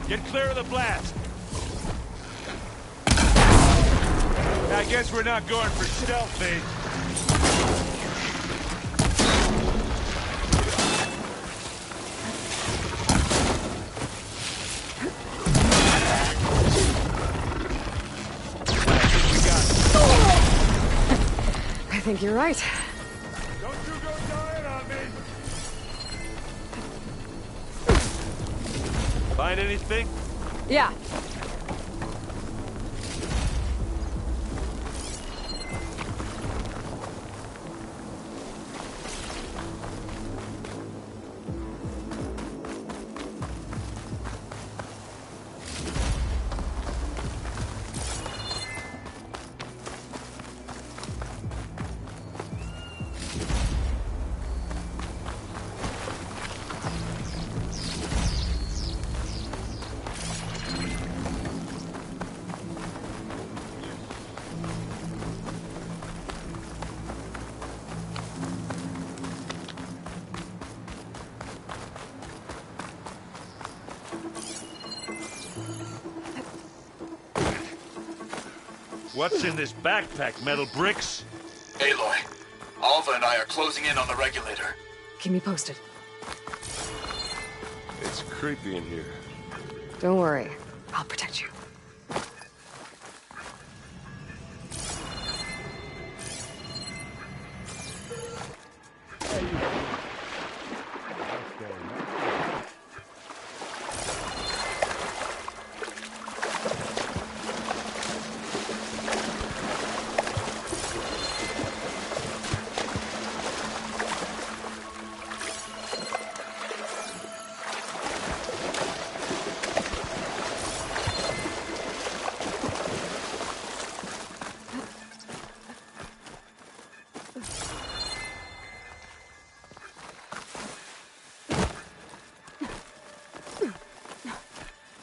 Get clear of the blast. I guess we're not going for stealth, eh? I think you're right. Don't you go dying on me! Find anything? Yeah. What's in this backpack, metal bricks? Aloy, Alva and I are closing in on the regulator. Keep me posted. It's creepy in here. Don't worry. I'll protect you.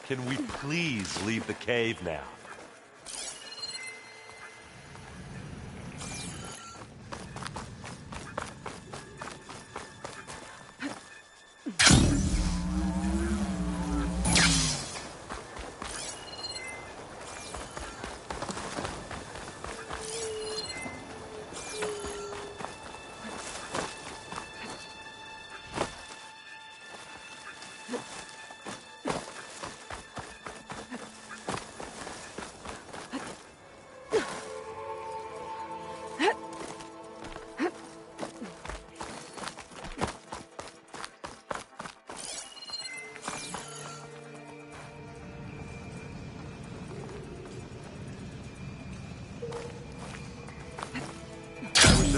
Can we please leave the cave now?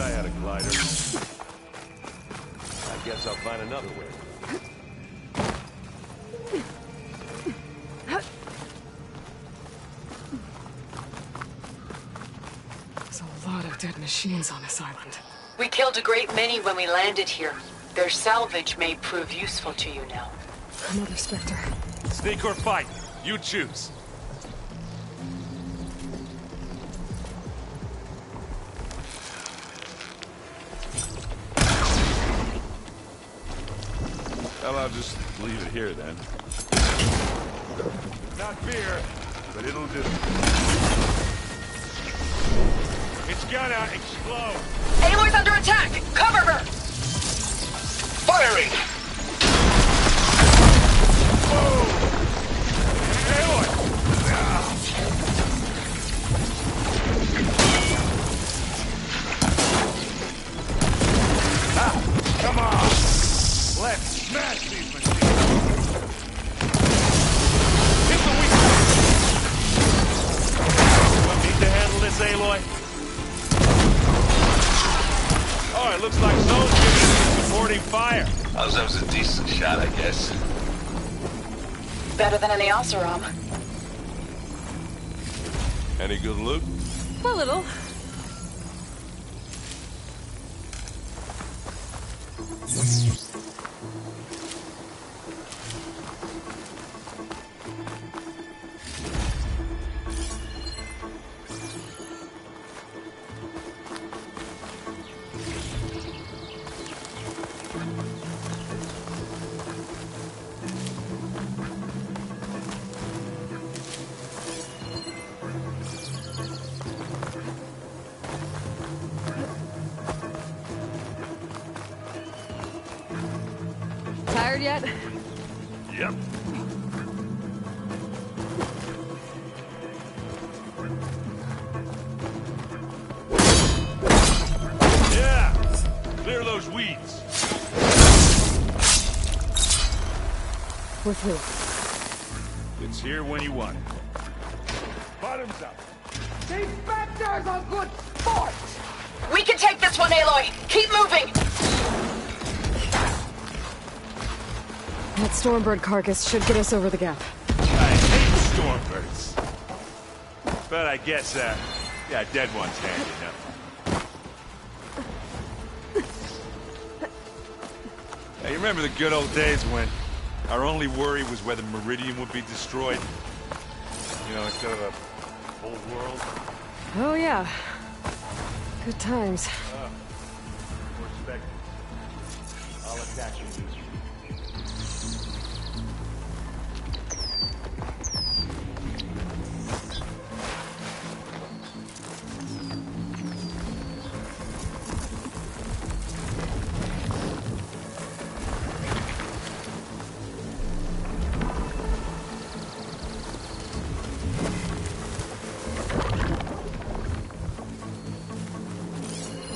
I had a glider. I guess I'll find another way. There's a lot of dead machines on this island. We killed a great many when we landed here. Their salvage may prove useful to you now. Another Spectre. Sneak or fight, you choose. Well, I'll just leave it here then. Not fear, but it'll do. It's gonna explode. Aloy's under attack! Cover her! Firing! Whoa! Aloy! Ah, come on! Let's smash these machines! Hit the weak spot! Want me to handle this, Aloy? Oh, it looks like Zone's giving you supporting fire. Oh, that was a decent shot, I guess. Better than any Oseram. Any good loot? A little. Prepared yet? Yep. Yeah! Clear those weeds. We're through. It's here when you want it. Bottoms up. These Spectres are good sport! We can take this one, Aloy! Keep moving! That Stormbird carcass should get us over the gap. I hate Stormbirds. But I guess, yeah, dead one's handy enough. Hey, you remember the good old days when our only worry was whether Meridian would be destroyed? You know, instead of a whole world? Oh, yeah. Good times. Respect. I'll attach you.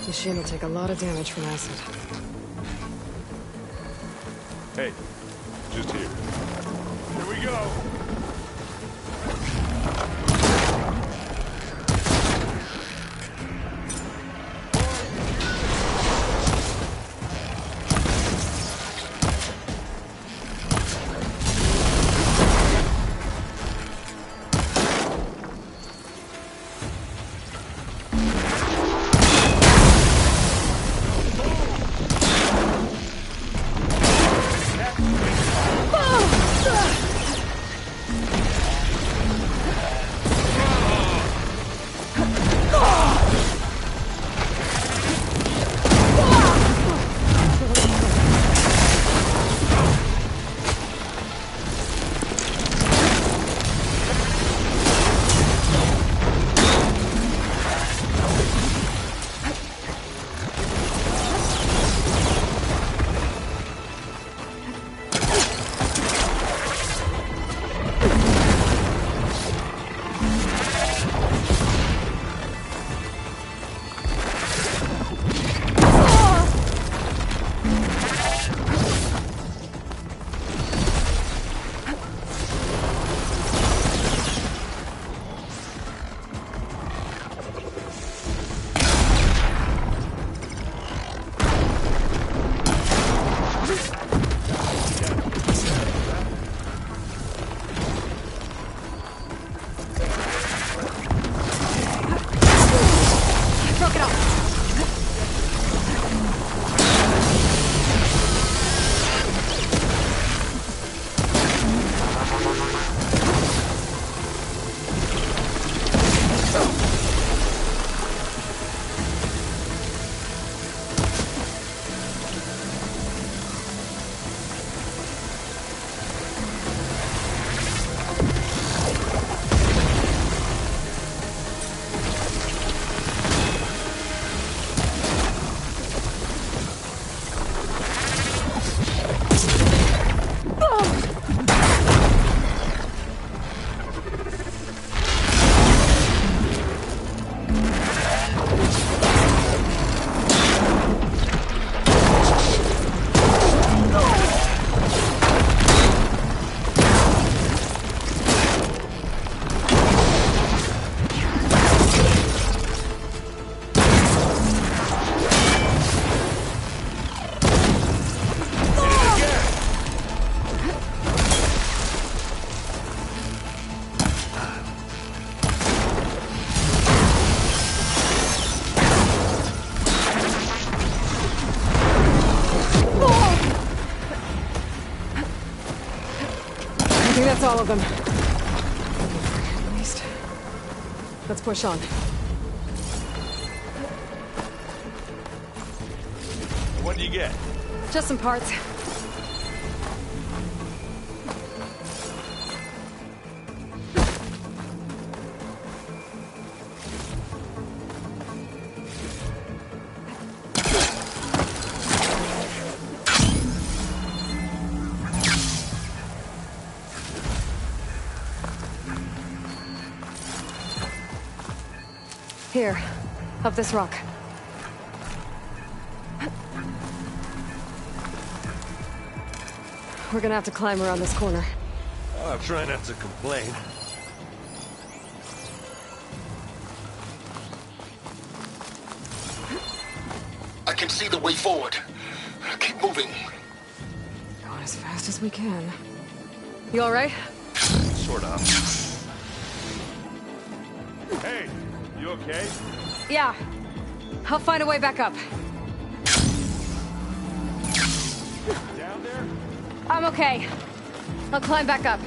Machine will take a lot of damage from acid. Hey, just here. Here we go. That's all of them. At least. Let's push on. What do you get? Just some parts. Here, up this rock. We're gonna have to climb around this corner. I'll try not to complain. I can see the way forward. Keep moving. Going as fast as we can. You all right? Sort of. Hey, you okay? Yeah. I'll find a way back up. Down there? I'm okay. I'll climb back up.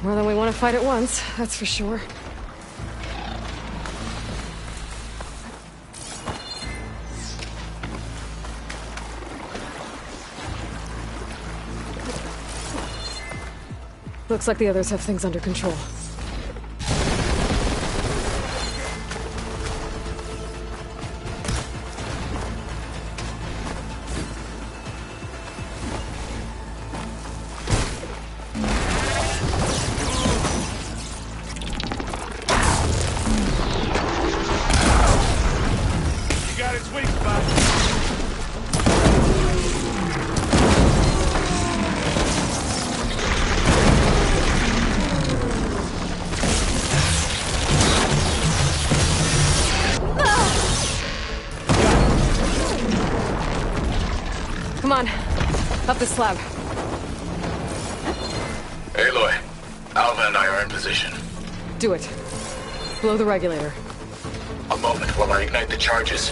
More than we want to fight at once, that's for sure. Looks like the others have things under control. Come on, up the slab. Aloy, Alva and I are in position. Do it. Blow the regulator. A moment while I ignite the charges.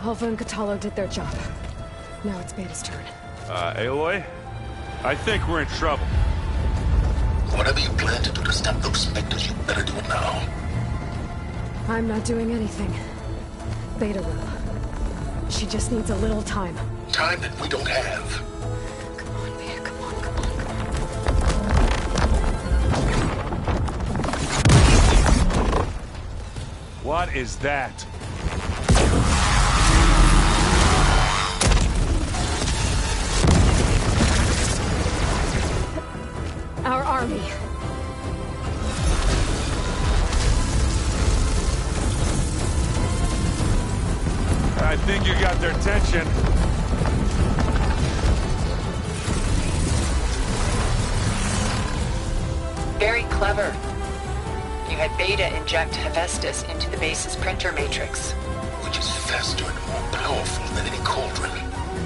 Alva and Katalo did their job. Now it's Beta's turn. Aloy? I think we're in trouble. Whatever you plan to do to stop those specters, you better do it now. I'm not doing anything. Beta will. She just needs a little time. Time that we don't have. Come on, Beta, come on, come on. What is that? Our army. I think you got their attention. Very clever. You had Beta inject Hephaestus into the base's printer matrix. Which is faster and more powerful than any cauldron.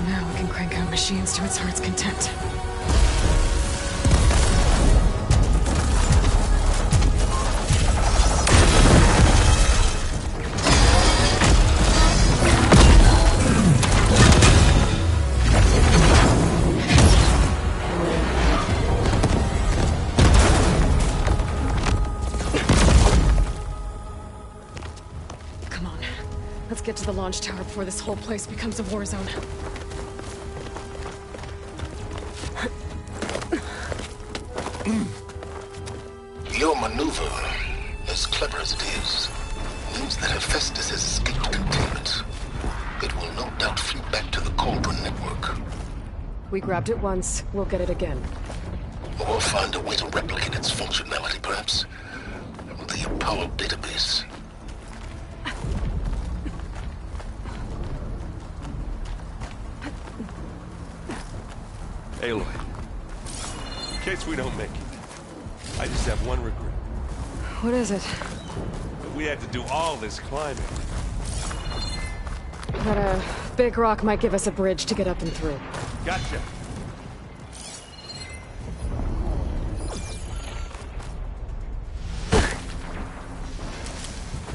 Now we can crank out machines to its heart's content. Let's get to the launch tower before this whole place becomes a war zone. Your maneuver, as clever as it is, means that Hephaestus has escaped containment. It will no doubt flee back to the Cauldron network. We grabbed it once, we'll get it again. Or find a way to replicate its functionality, perhaps. The Apollo database. Aloy, in case we don't make it, I just have one regret. What is it? That we had to do all this climbing. That a big rock might give us a bridge to get up and through. Gotcha.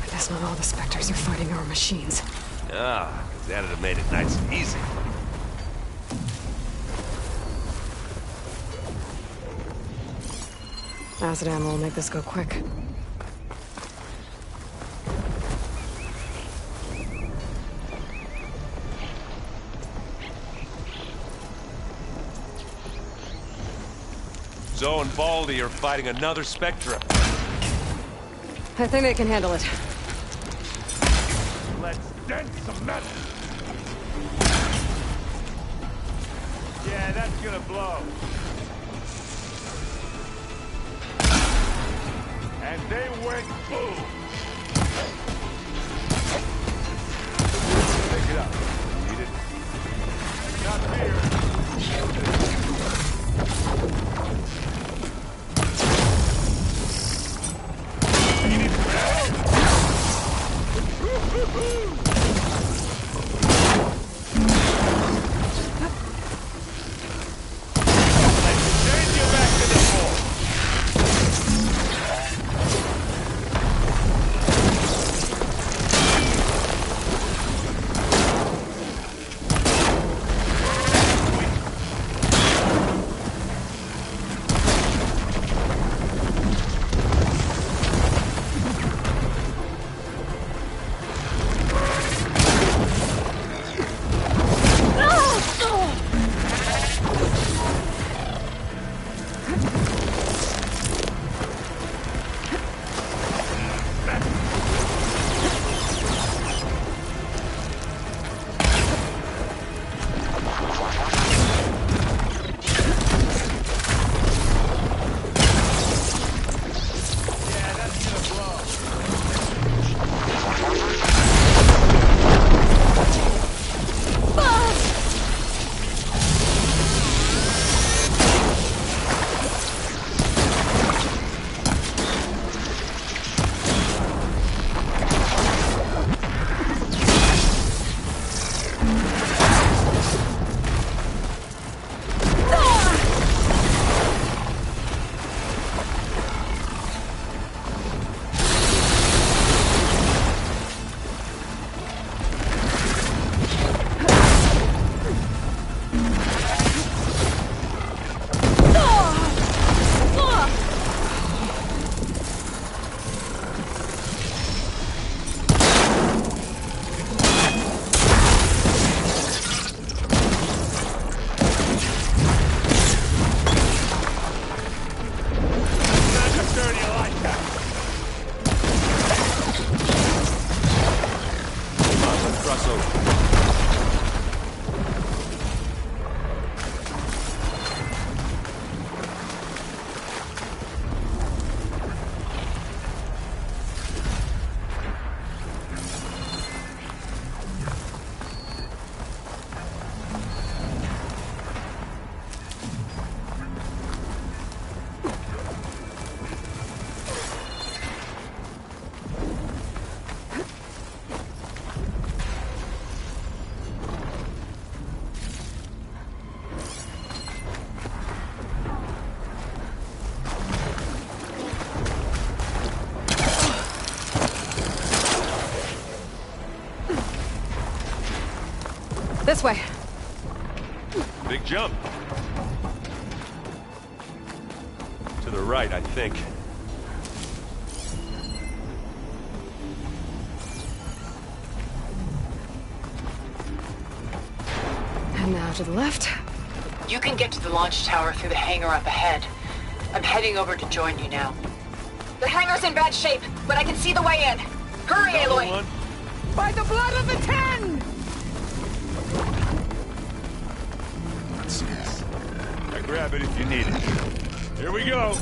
I guess not all the Spectres are fighting our machines. Ah, because that'd have made it nice and easy. Acid ammo will make this go quick. Zoe and Baldy are fighting another Spectra. I think they can handle it. Let's dent some metal. Yeah, that's gonna blow. And they went boom. Pick it up. Need it? Not here. This way. Big jump. To the right, I think. And now to the left. You can get to the launch tower through the hangar up ahead. I'm heading over to join you now. The hangar's in bad shape, but I can see the way in. Hurry, Aloy! By the blood of the Ten! I grab it if you need it. Here we go.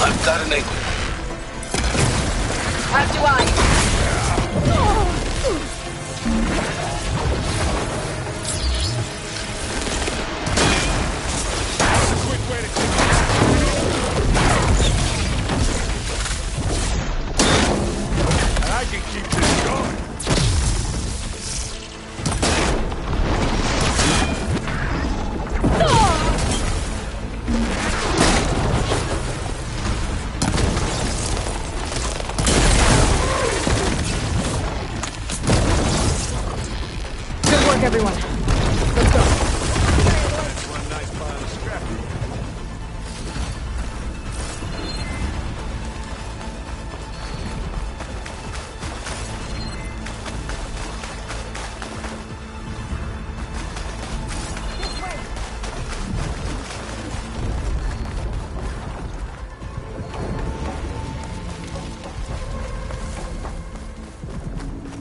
I've got an angle. As do I. Quick way to kick and I can keep this going. Everyone, let's go. That's one nice pile of scrap.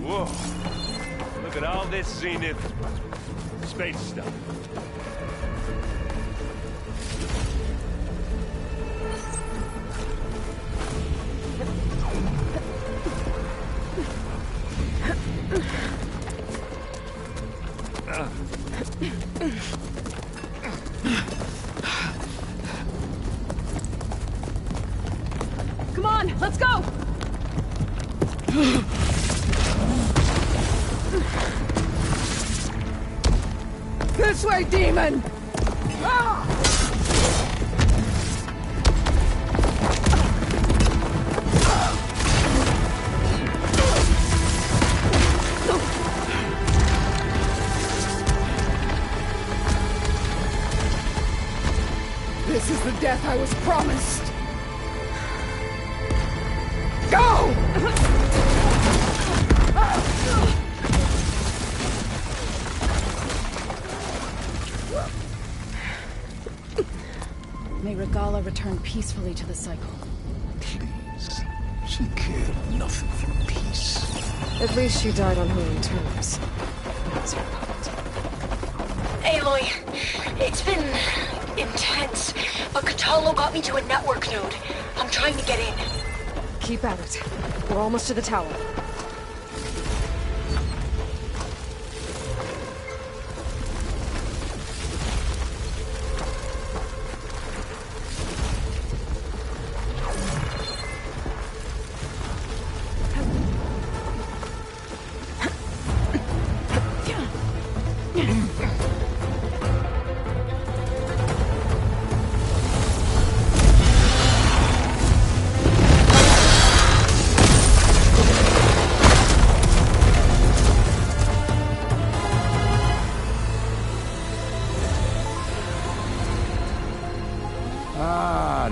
Whoa. Look at all this Zenith space stuff. Come on, let's go! This way, demon! Ah! This is the death I was promised! Go! May Regala return peacefully to the cycle. Please. She cared nothing for peace. At least she died on her own terms. That's her fault. Aloy, it's been intense, but Catalo got me to a network node. I'm trying to get in. Keep at it. We're almost to the tower.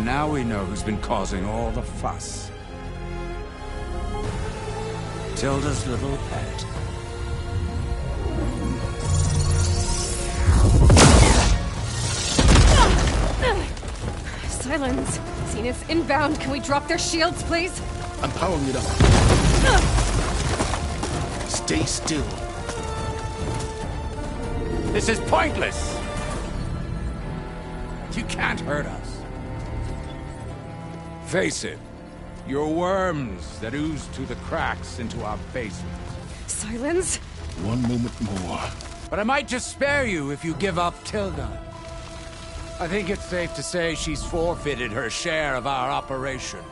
Now we know who's been causing all the fuss. Tilda's little pet. Silence. Zenith inbound. Can we drop their shields, please? I'm powering it up. Stay still. This is pointless! You can't hurt us. Face it, you're worms that ooze through the cracks into our basement. Silence? One moment more. But I might just spare you if you give up Tilda. I think it's safe to say she's forfeited her share of our operation.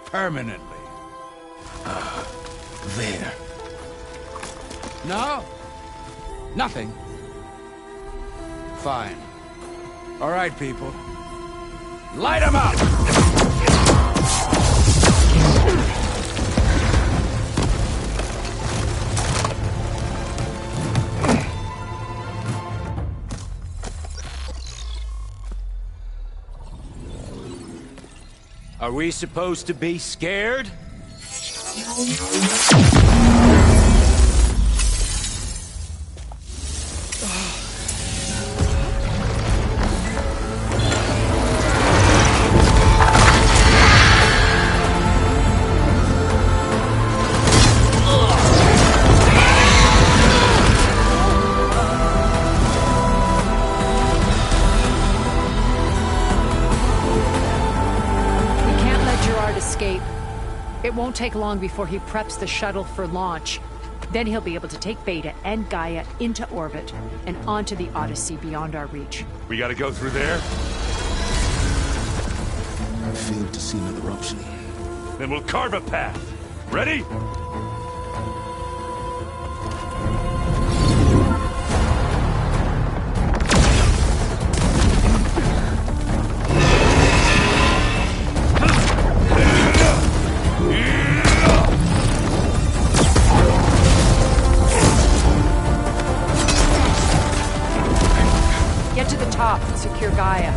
Permanently. there. No? Nothing? Fine. All right, people. Light them up! Are we supposed to be scared? It won't take long before he preps the shuttle for launch. Then he'll be able to take Beta and Gaia into orbit and onto the Odyssey beyond our reach. We gotta go through there? I failed to see another option. Then we'll carve a path. Ready? Get to the top and secure Gaia.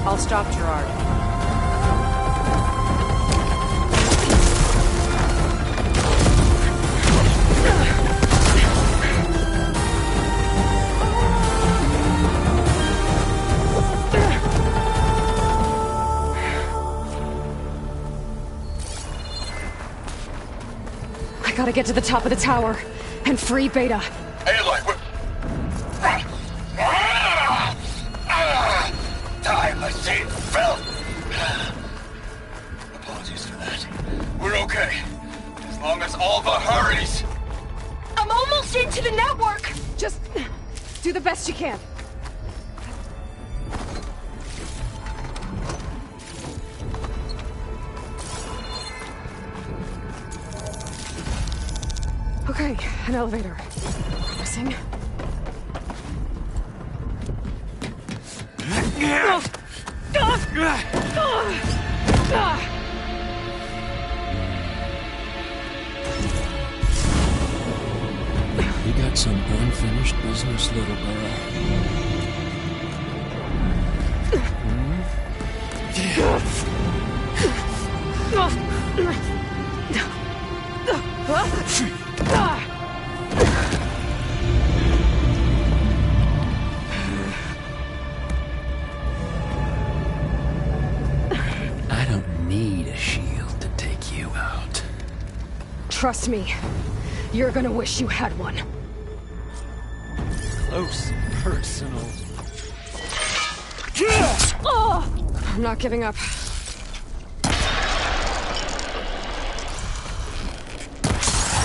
I'll stop Gerard. I gotta get to the top of the tower and free Beta. Aloy, we're... Time, I see. Fell. Apologies for that. We're okay. As long as Alva hurries. I'm almost into the network! Just do the best you can. Okay, an elevator. Promising. You got some unfinished business, little girl. I don't need a shield to take you out. Trust me, you're gonna wish you had one. Close personal. I'm not giving up.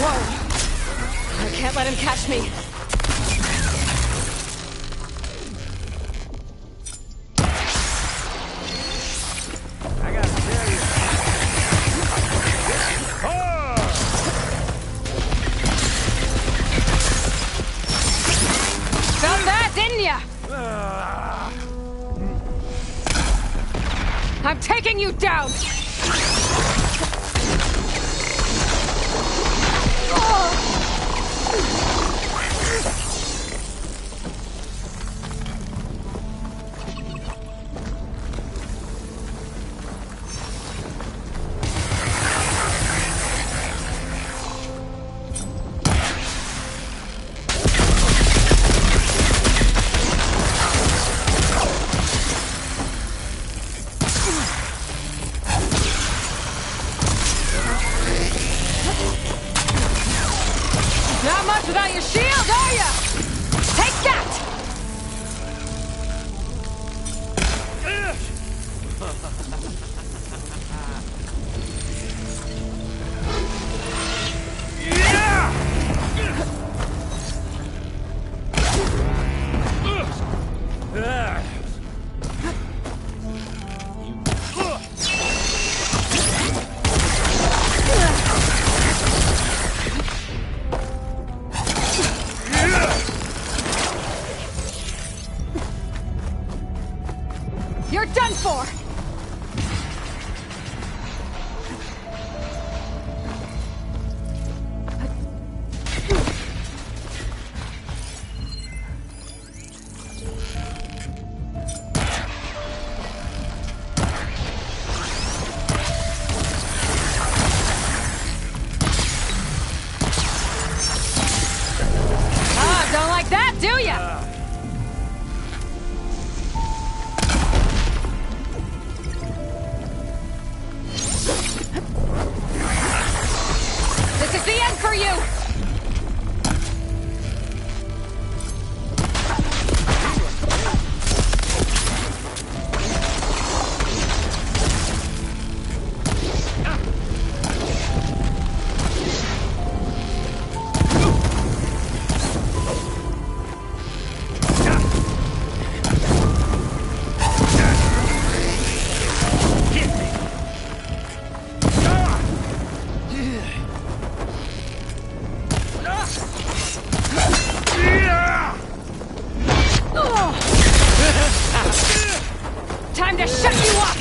Whoa! I can't let him catch me. I gotta tell you. Found that, didn't ya? I'm taking you down! You're done for! Don't like that, do ya? This is the end for you! Time to shut you up!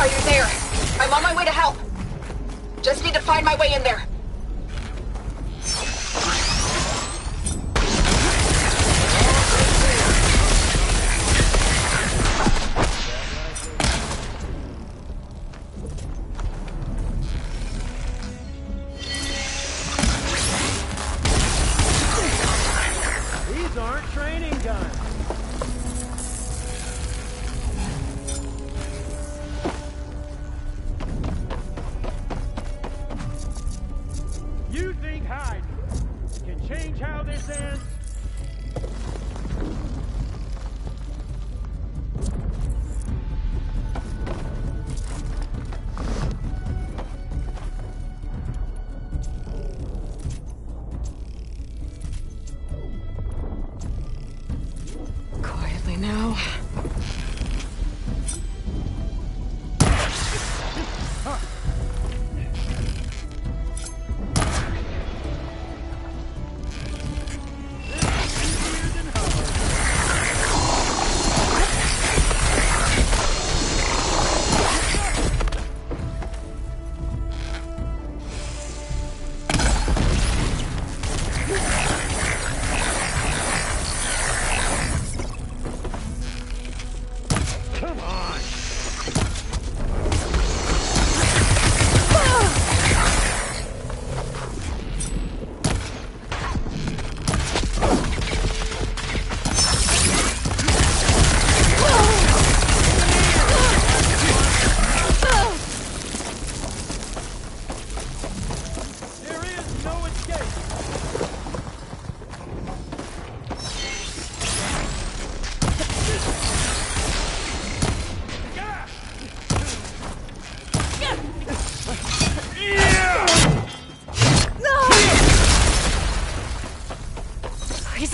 Are you there? I'm on my way to help. Just need to find my way in there. These aren't training guns. You think hiding can change how this ends? Quietly now.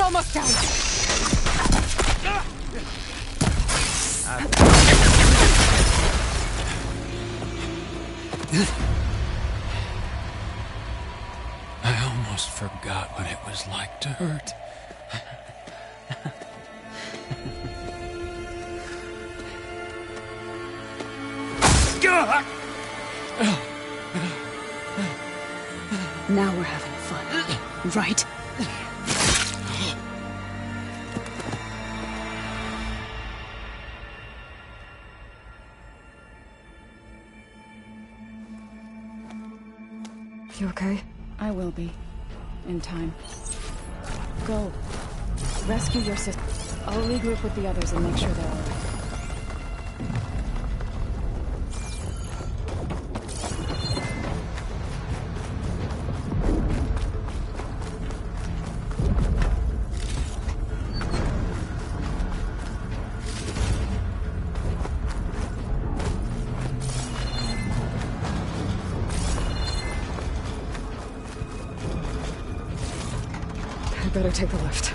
almost down. I almost forgot what it was like to hurt. Now we're having fun, right? You okay? I will be. In time. Go. Rescue your sister. I'll regroup with the others and make sure they're all right. I better take the lift.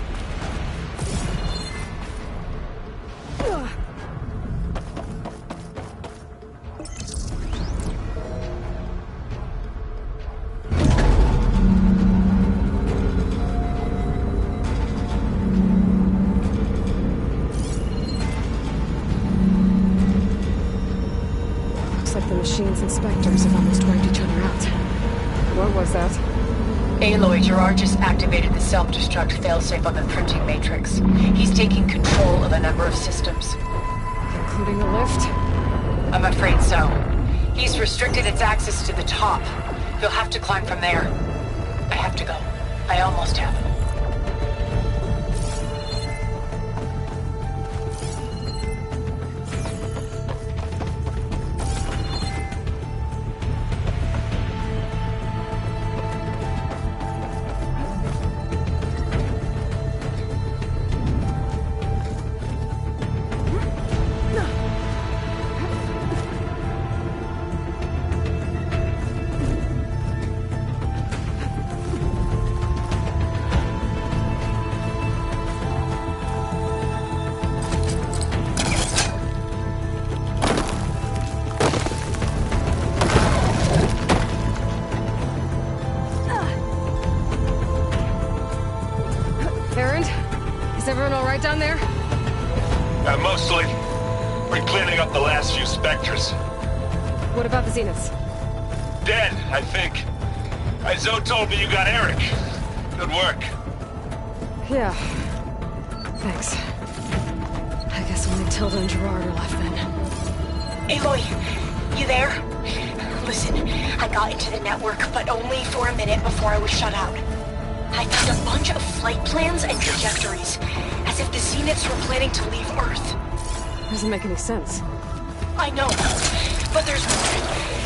Looks like the machines and Spectres have almost wiped each other out. What was that? Aloy, Gerard just activated the self-destruct failsafe on the printing matrix. He's taking control of a number of systems. Including the lift? I'm afraid so. He's restricted its access to the top. You'll have to climb from there. I have to go. I almost have. Is everyone all right down there? Mostly. We're cleaning up the last few Spectres. What about the Zeniths? Dead, I think. Zoe told me you got Eric. Good work. Yeah. Thanks. I guess only Tilda and Gerard are left then. Aloy, you there? Listen, I got into the network, but only for a minute before I was shut out. I found a bunch of flight plans and trajectories, as if the Zeniths were planning to leave Earth. Doesn't make any sense. I know, but there's more.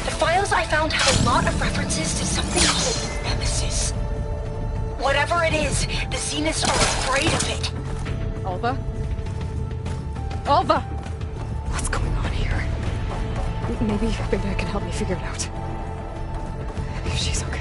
The files I found have a lot of references to something called Nemesis. Whatever it is, the Zeniths are afraid of it. Alva? Alva! What's going on here? Maybe Beta can help me figure it out. If she's okay.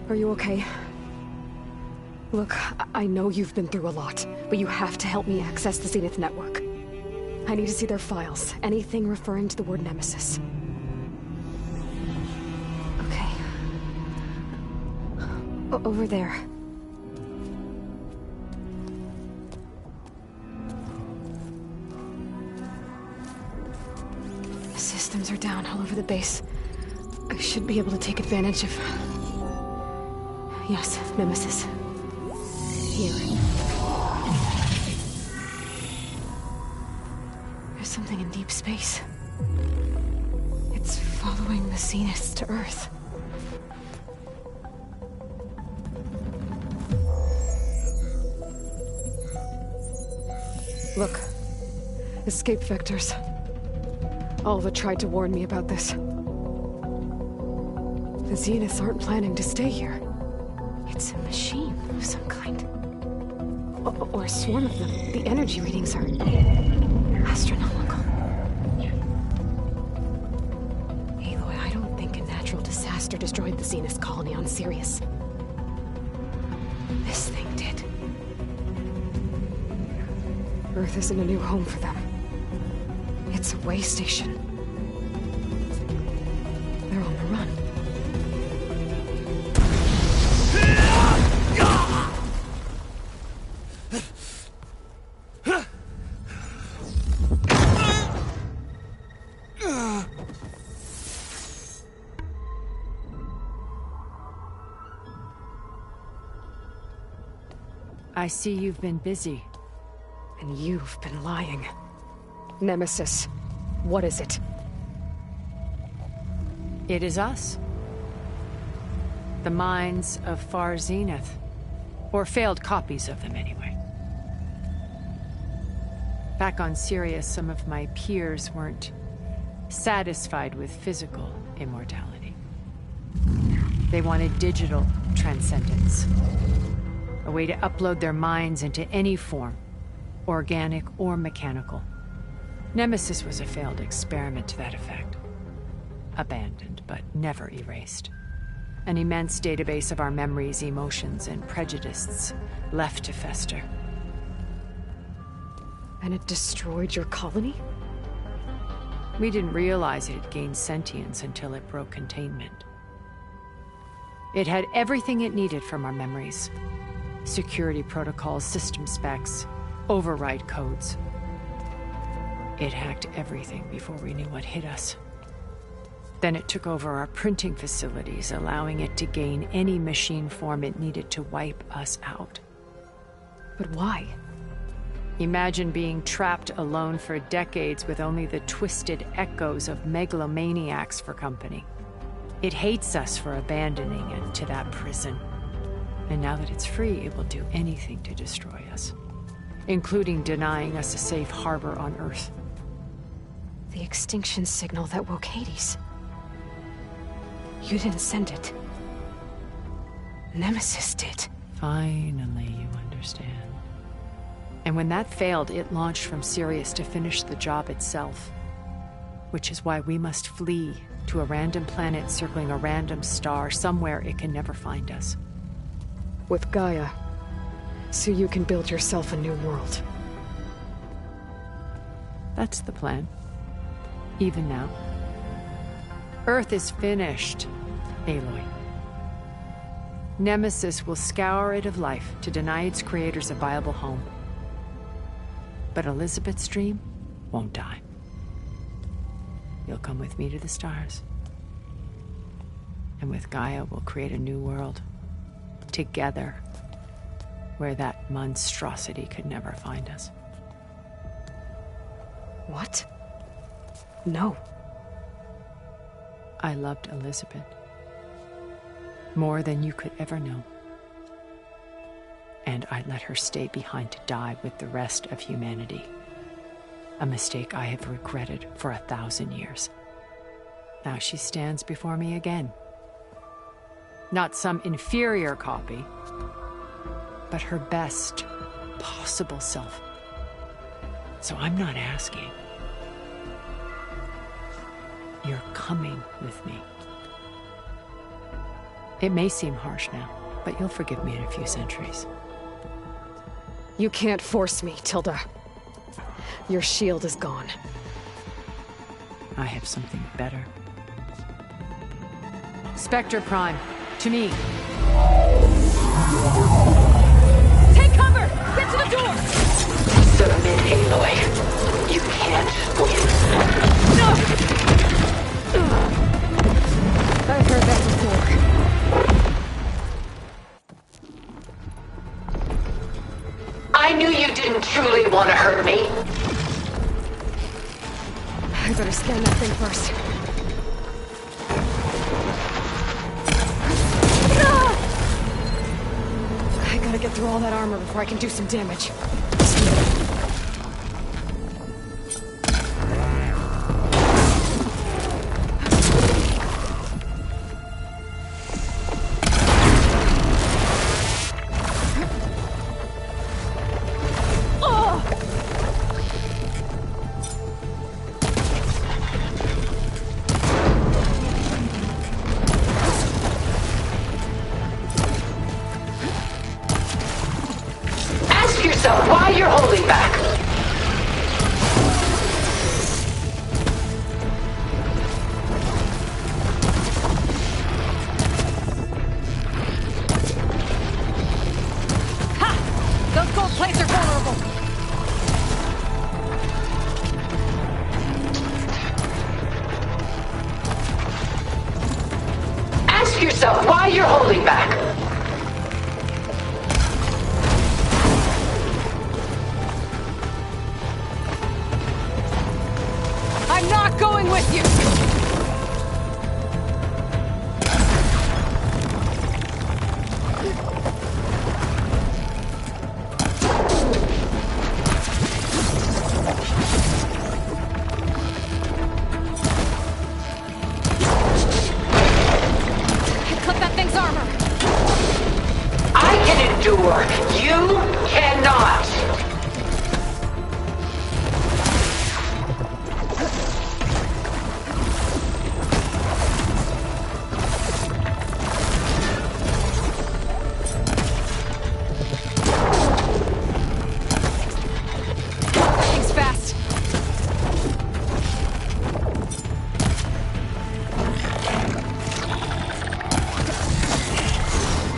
Are you okay? Look, I know you've been through a lot, but you have to help me access the Zenith network. I need to see their files, anything referring to the word Nemesis. Okay. Over there. The systems are down all over the base. I should be able to take advantage of... Yes, Nemesis. Here. There's something in deep space. It's following the Zeniths to Earth. Look. Escape vectors. Alva tried to warn me about this. The Zeniths aren't planning to stay here. It's a machine of some kind. Or a swarm of them. The energy readings are... astronomical. Aloy, I don't think a natural disaster destroyed the Zenith colony on Sirius. This thing did. Earth isn't a new home for them. It's a way station. They're on the run. I see you've been busy. And you've been lying. Nemesis, what is it? It is us. The minds of Far Zenith. Or failed copies of them, anyway. Back on Sirius, some of my peers weren't satisfied with physical immortality. They wanted digital transcendence. A way to upload their minds into any form, organic or mechanical. Nemesis was a failed experiment to that effect. Abandoned, but never erased. An immense database of our memories, emotions, and prejudices left to fester. And it destroyed your colony? We didn't realize it had gained sentience until it broke containment. It had everything it needed from our memories. Security protocols, system specs, override codes. It hacked everything before we knew what hit us. Then it took over our printing facilities, allowing it to gain any machine form it needed to wipe us out. But why? Imagine being trapped alone for decades with only the twisted echoes of megalomaniacs for company. It hates us for abandoning it to that prison. And now that it's free, it will do anything to destroy us, including denying us a safe harbor on Earth. The extinction signal that woke Hades. You didn't send it. Nemesis did. Finally, you understand. And when that failed, it launched from Sirius to finish the job itself. Which is why we must flee to a random planet circling a random star, somewhere it can never find us. With Gaia, so you can build yourself a new world. That's the plan. Even now. Earth is finished, Aloy. Nemesis will scour it of life to deny its creators a viable home. But Elizabeth's dream won't die. You'll come with me to the stars. And with Gaia, we'll create a new world. Together. Where that monstrosity could never find us. What? No. I loved Elizabeth. More than you could ever know. And I let her stay behind to die with the rest of humanity. A mistake I have regretted for 1,000 years. Now she stands before me again. Not some inferior copy, but her best possible self. So I'm not asking. You're coming with me. It may seem harsh now. But you'll forgive me in a few centuries. You can't force me, Tilda. Your shield is gone. I have something better. Spectre Prime, to me. Take cover! Get to the door! Submit, Aloy. You can't win. No! I've heard that before. I knew you didn't truly want to hurt me. I better scan that thing first. I gotta get through all that armor before I can do some damage. Why you're holding back? Ha! Those gold plates are vulnerable. Ask yourself why you're holding back. I'm not going with you! Clip that thing's armor! I can endure. You cannot. Thing's fast.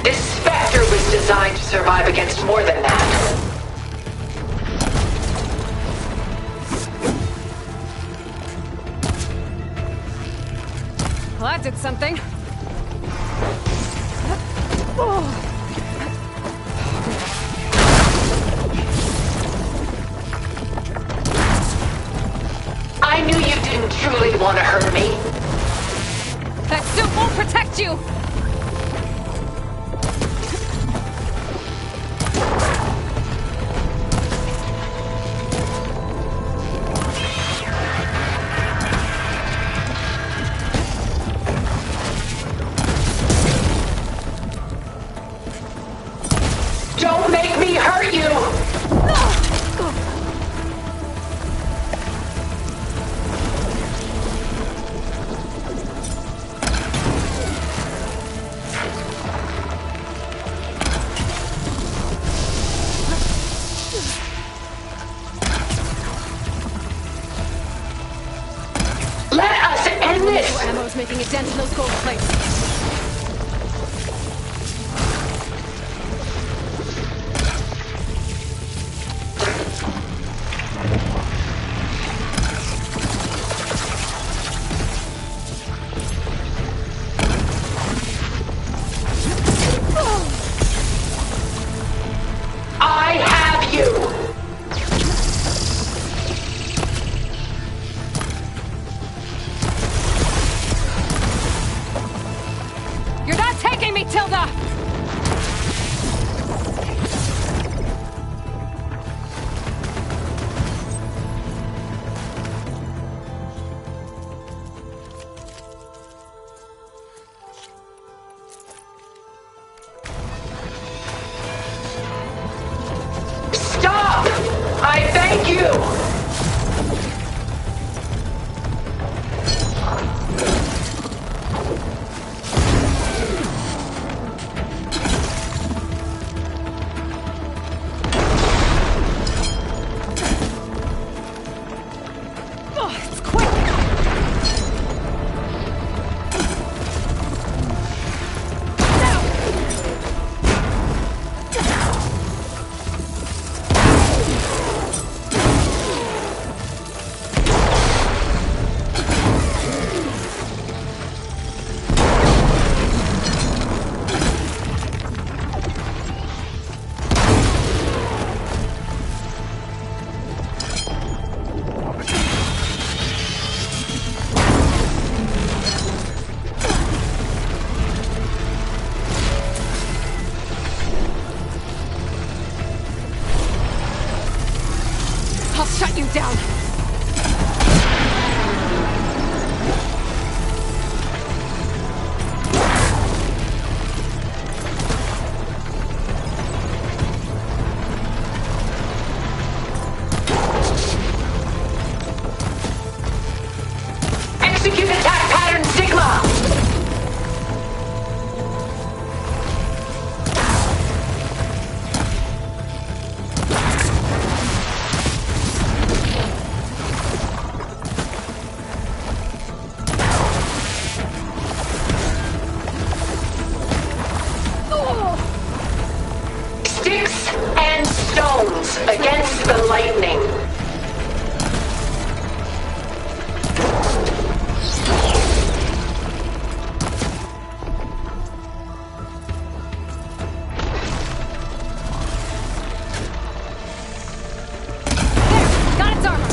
This Spectre was designed to survive against more than that. Well, that did something. I knew you didn't truly want to hurt me. That suit won't protect you! Don't make me hurt you! Let us end this! Your ammo's making a dent in those gold plates. I have you! I'll shut you down! Execute attack pattern Sigma! Sticks and stones against the lightning. Got its armor!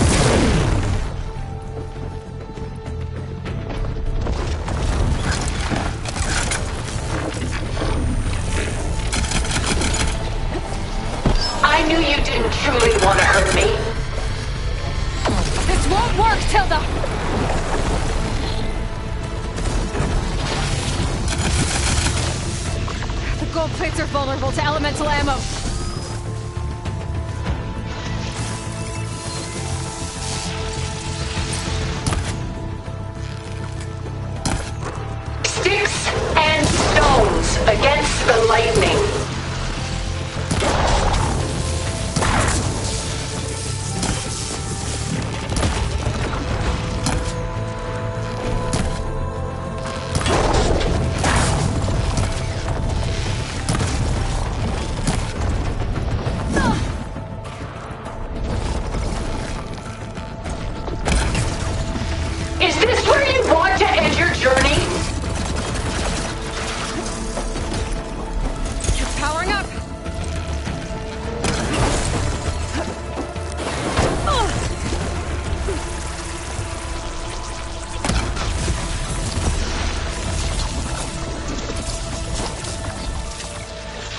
I knew you didn't truly want to hurt me. This won't work, Tilda! The gold plates are vulnerable to elemental ammo. Sticks and stones against the lightning. Is this where you want to end your journey? Powering up!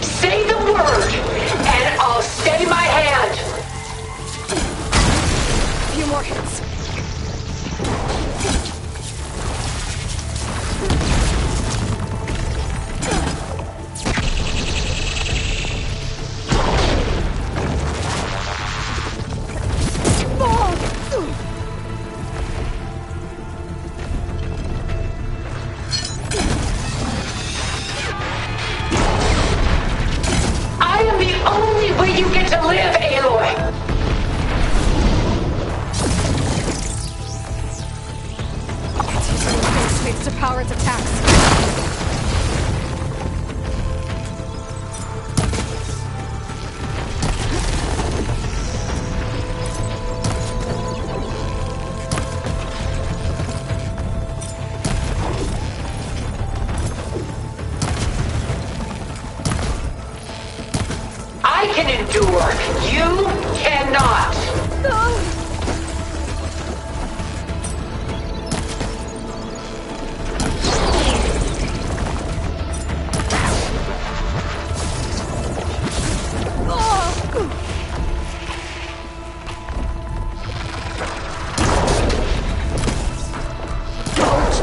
Say the word, and I'll stay my hand. A few more hits. I am the only way you get to live, Aloy. It's using the base plates to power its attacks. I can endure. You cannot.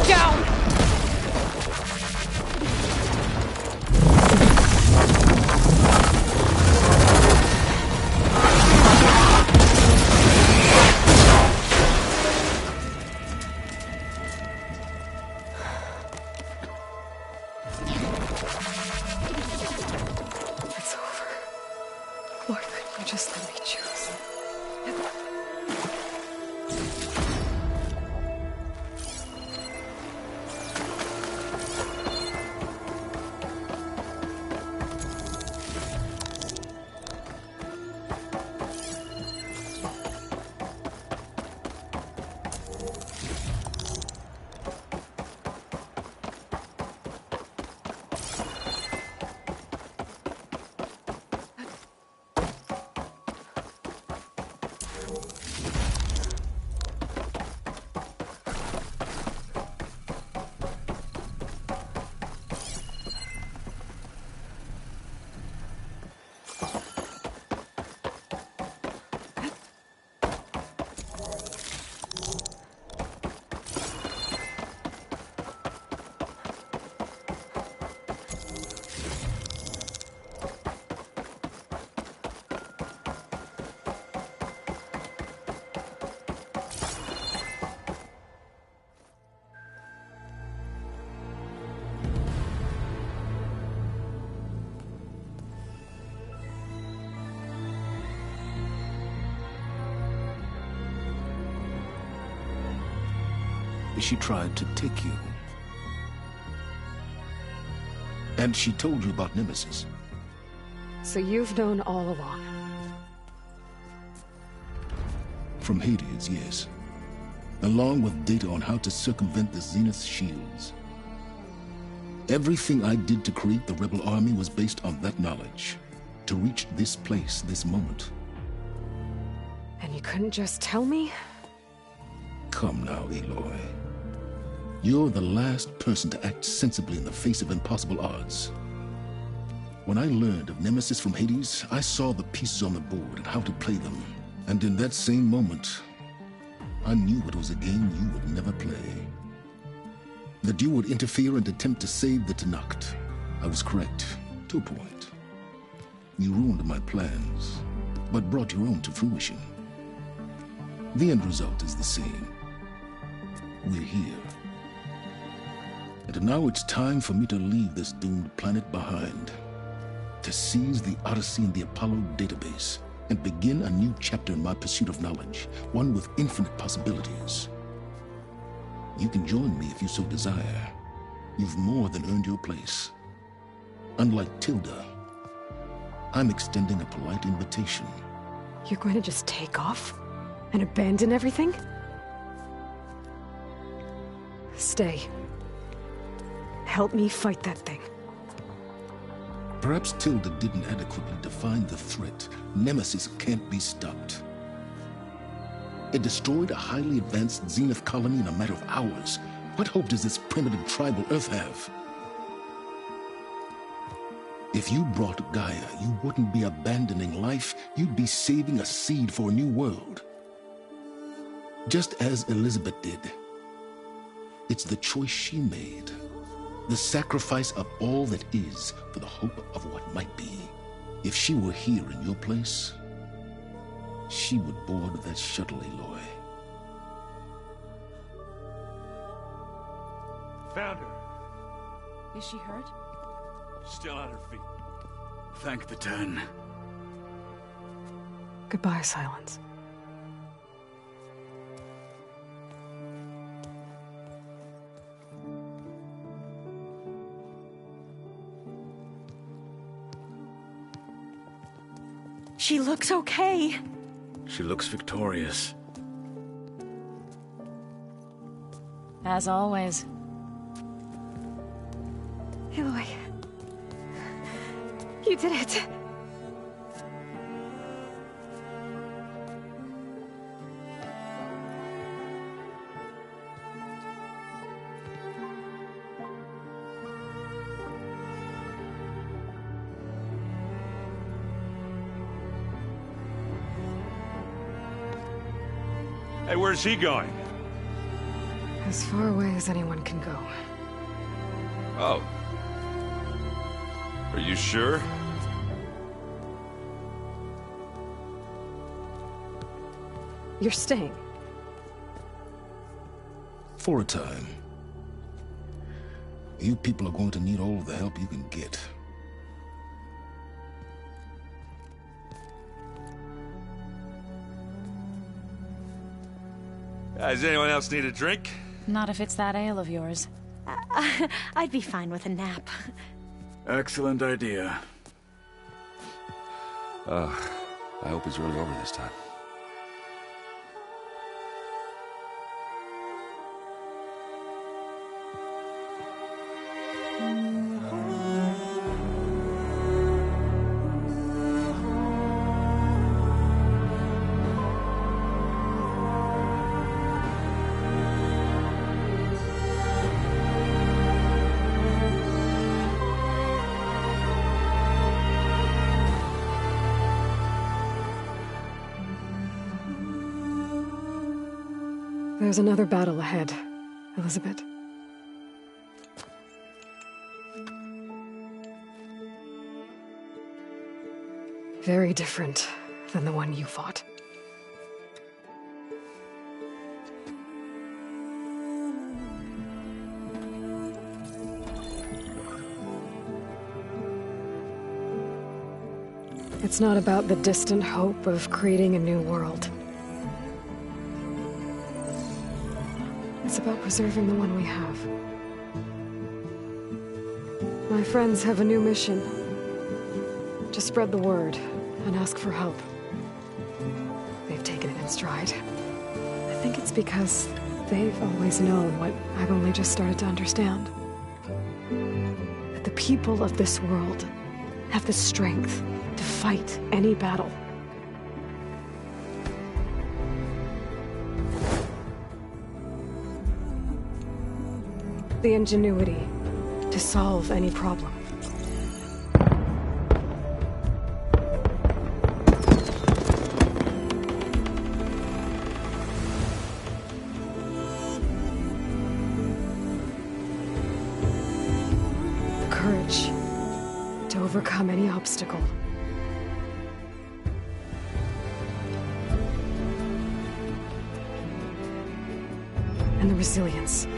Down! It's over. Lord, couldn't you just let me choose? She tried to take you. And she told you about Nemesis. So you've known all along. From Hades, yes. Along with data on how to circumvent the Zenith's shields. Everything I did to create the rebel army was based on that knowledge. To reach this place, this moment. And you couldn't just tell me? Come now, Aloy. You're the last person to act sensibly in the face of impossible odds. When I learned of Nemesis from Hades, I saw the pieces on the board and how to play them. And in that same moment, I knew it was a game you would never play. That you would interfere and attempt to save the Tenakth. I was correct, to a point. You ruined my plans, but brought your own to fruition. The end result is the same. We're here. And now it's time for me to leave this doomed planet behind. To seize the Odyssey and the Apollo database, and begin a new chapter in my pursuit of knowledge, one with infinite possibilities. You can join me if you so desire. You've more than earned your place. Unlike Tilda, I'm extending a polite invitation. You're going to just take off? And abandon everything? Stay. Help me fight that thing. Perhaps Tilda didn't adequately define the threat. Nemesis can't be stopped. It destroyed a highly advanced Zenith colony in a matter of hours. What hope does this primitive tribal Earth have? If you brought Gaia, you wouldn't be abandoning life, you'd be saving a seed for a new world. Just as Elizabeth did. It's the choice she made. The sacrifice of all that is for the hope of what might be. If she were here in your place, she would board that shuttle, Aloy. Found her. Is she hurt? Still on her feet. Thank the Ten. Goodbye, Silence. She looks okay. She looks victorious. As always. Aloy. You did it. Hey, where's he going? As far away as anyone can go. Oh. Are you sure? You're staying. For a time. You people are going to need all of the help you can get. Does anyone else need a drink? Not if it's that ale of yours. I'd be fine with a nap. Excellent idea. I hope it's really over this time. There's another battle ahead, Elizabeth. Very different than the one you fought. It's not about the distant hope of creating a new world. It's about preserving the one we have. My friends have a new mission. To spread the word and ask for help. They've taken it in stride. I think it's because they've always known what I've only just started to understand. That the people of this world have the strength to fight any battle. The ingenuity to solve any problem. The courage to overcome any obstacle. And the resilience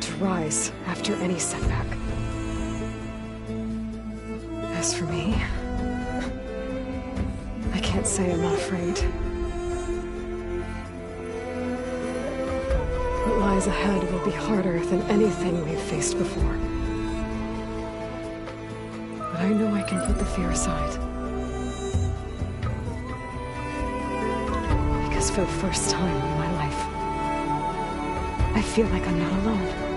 to rise after any setback. As for me, I can't say I'm not afraid. What lies ahead will be harder than anything we've faced before. But I know I can put the fear aside. Because for the first time in my life, I feel like I'm not alone.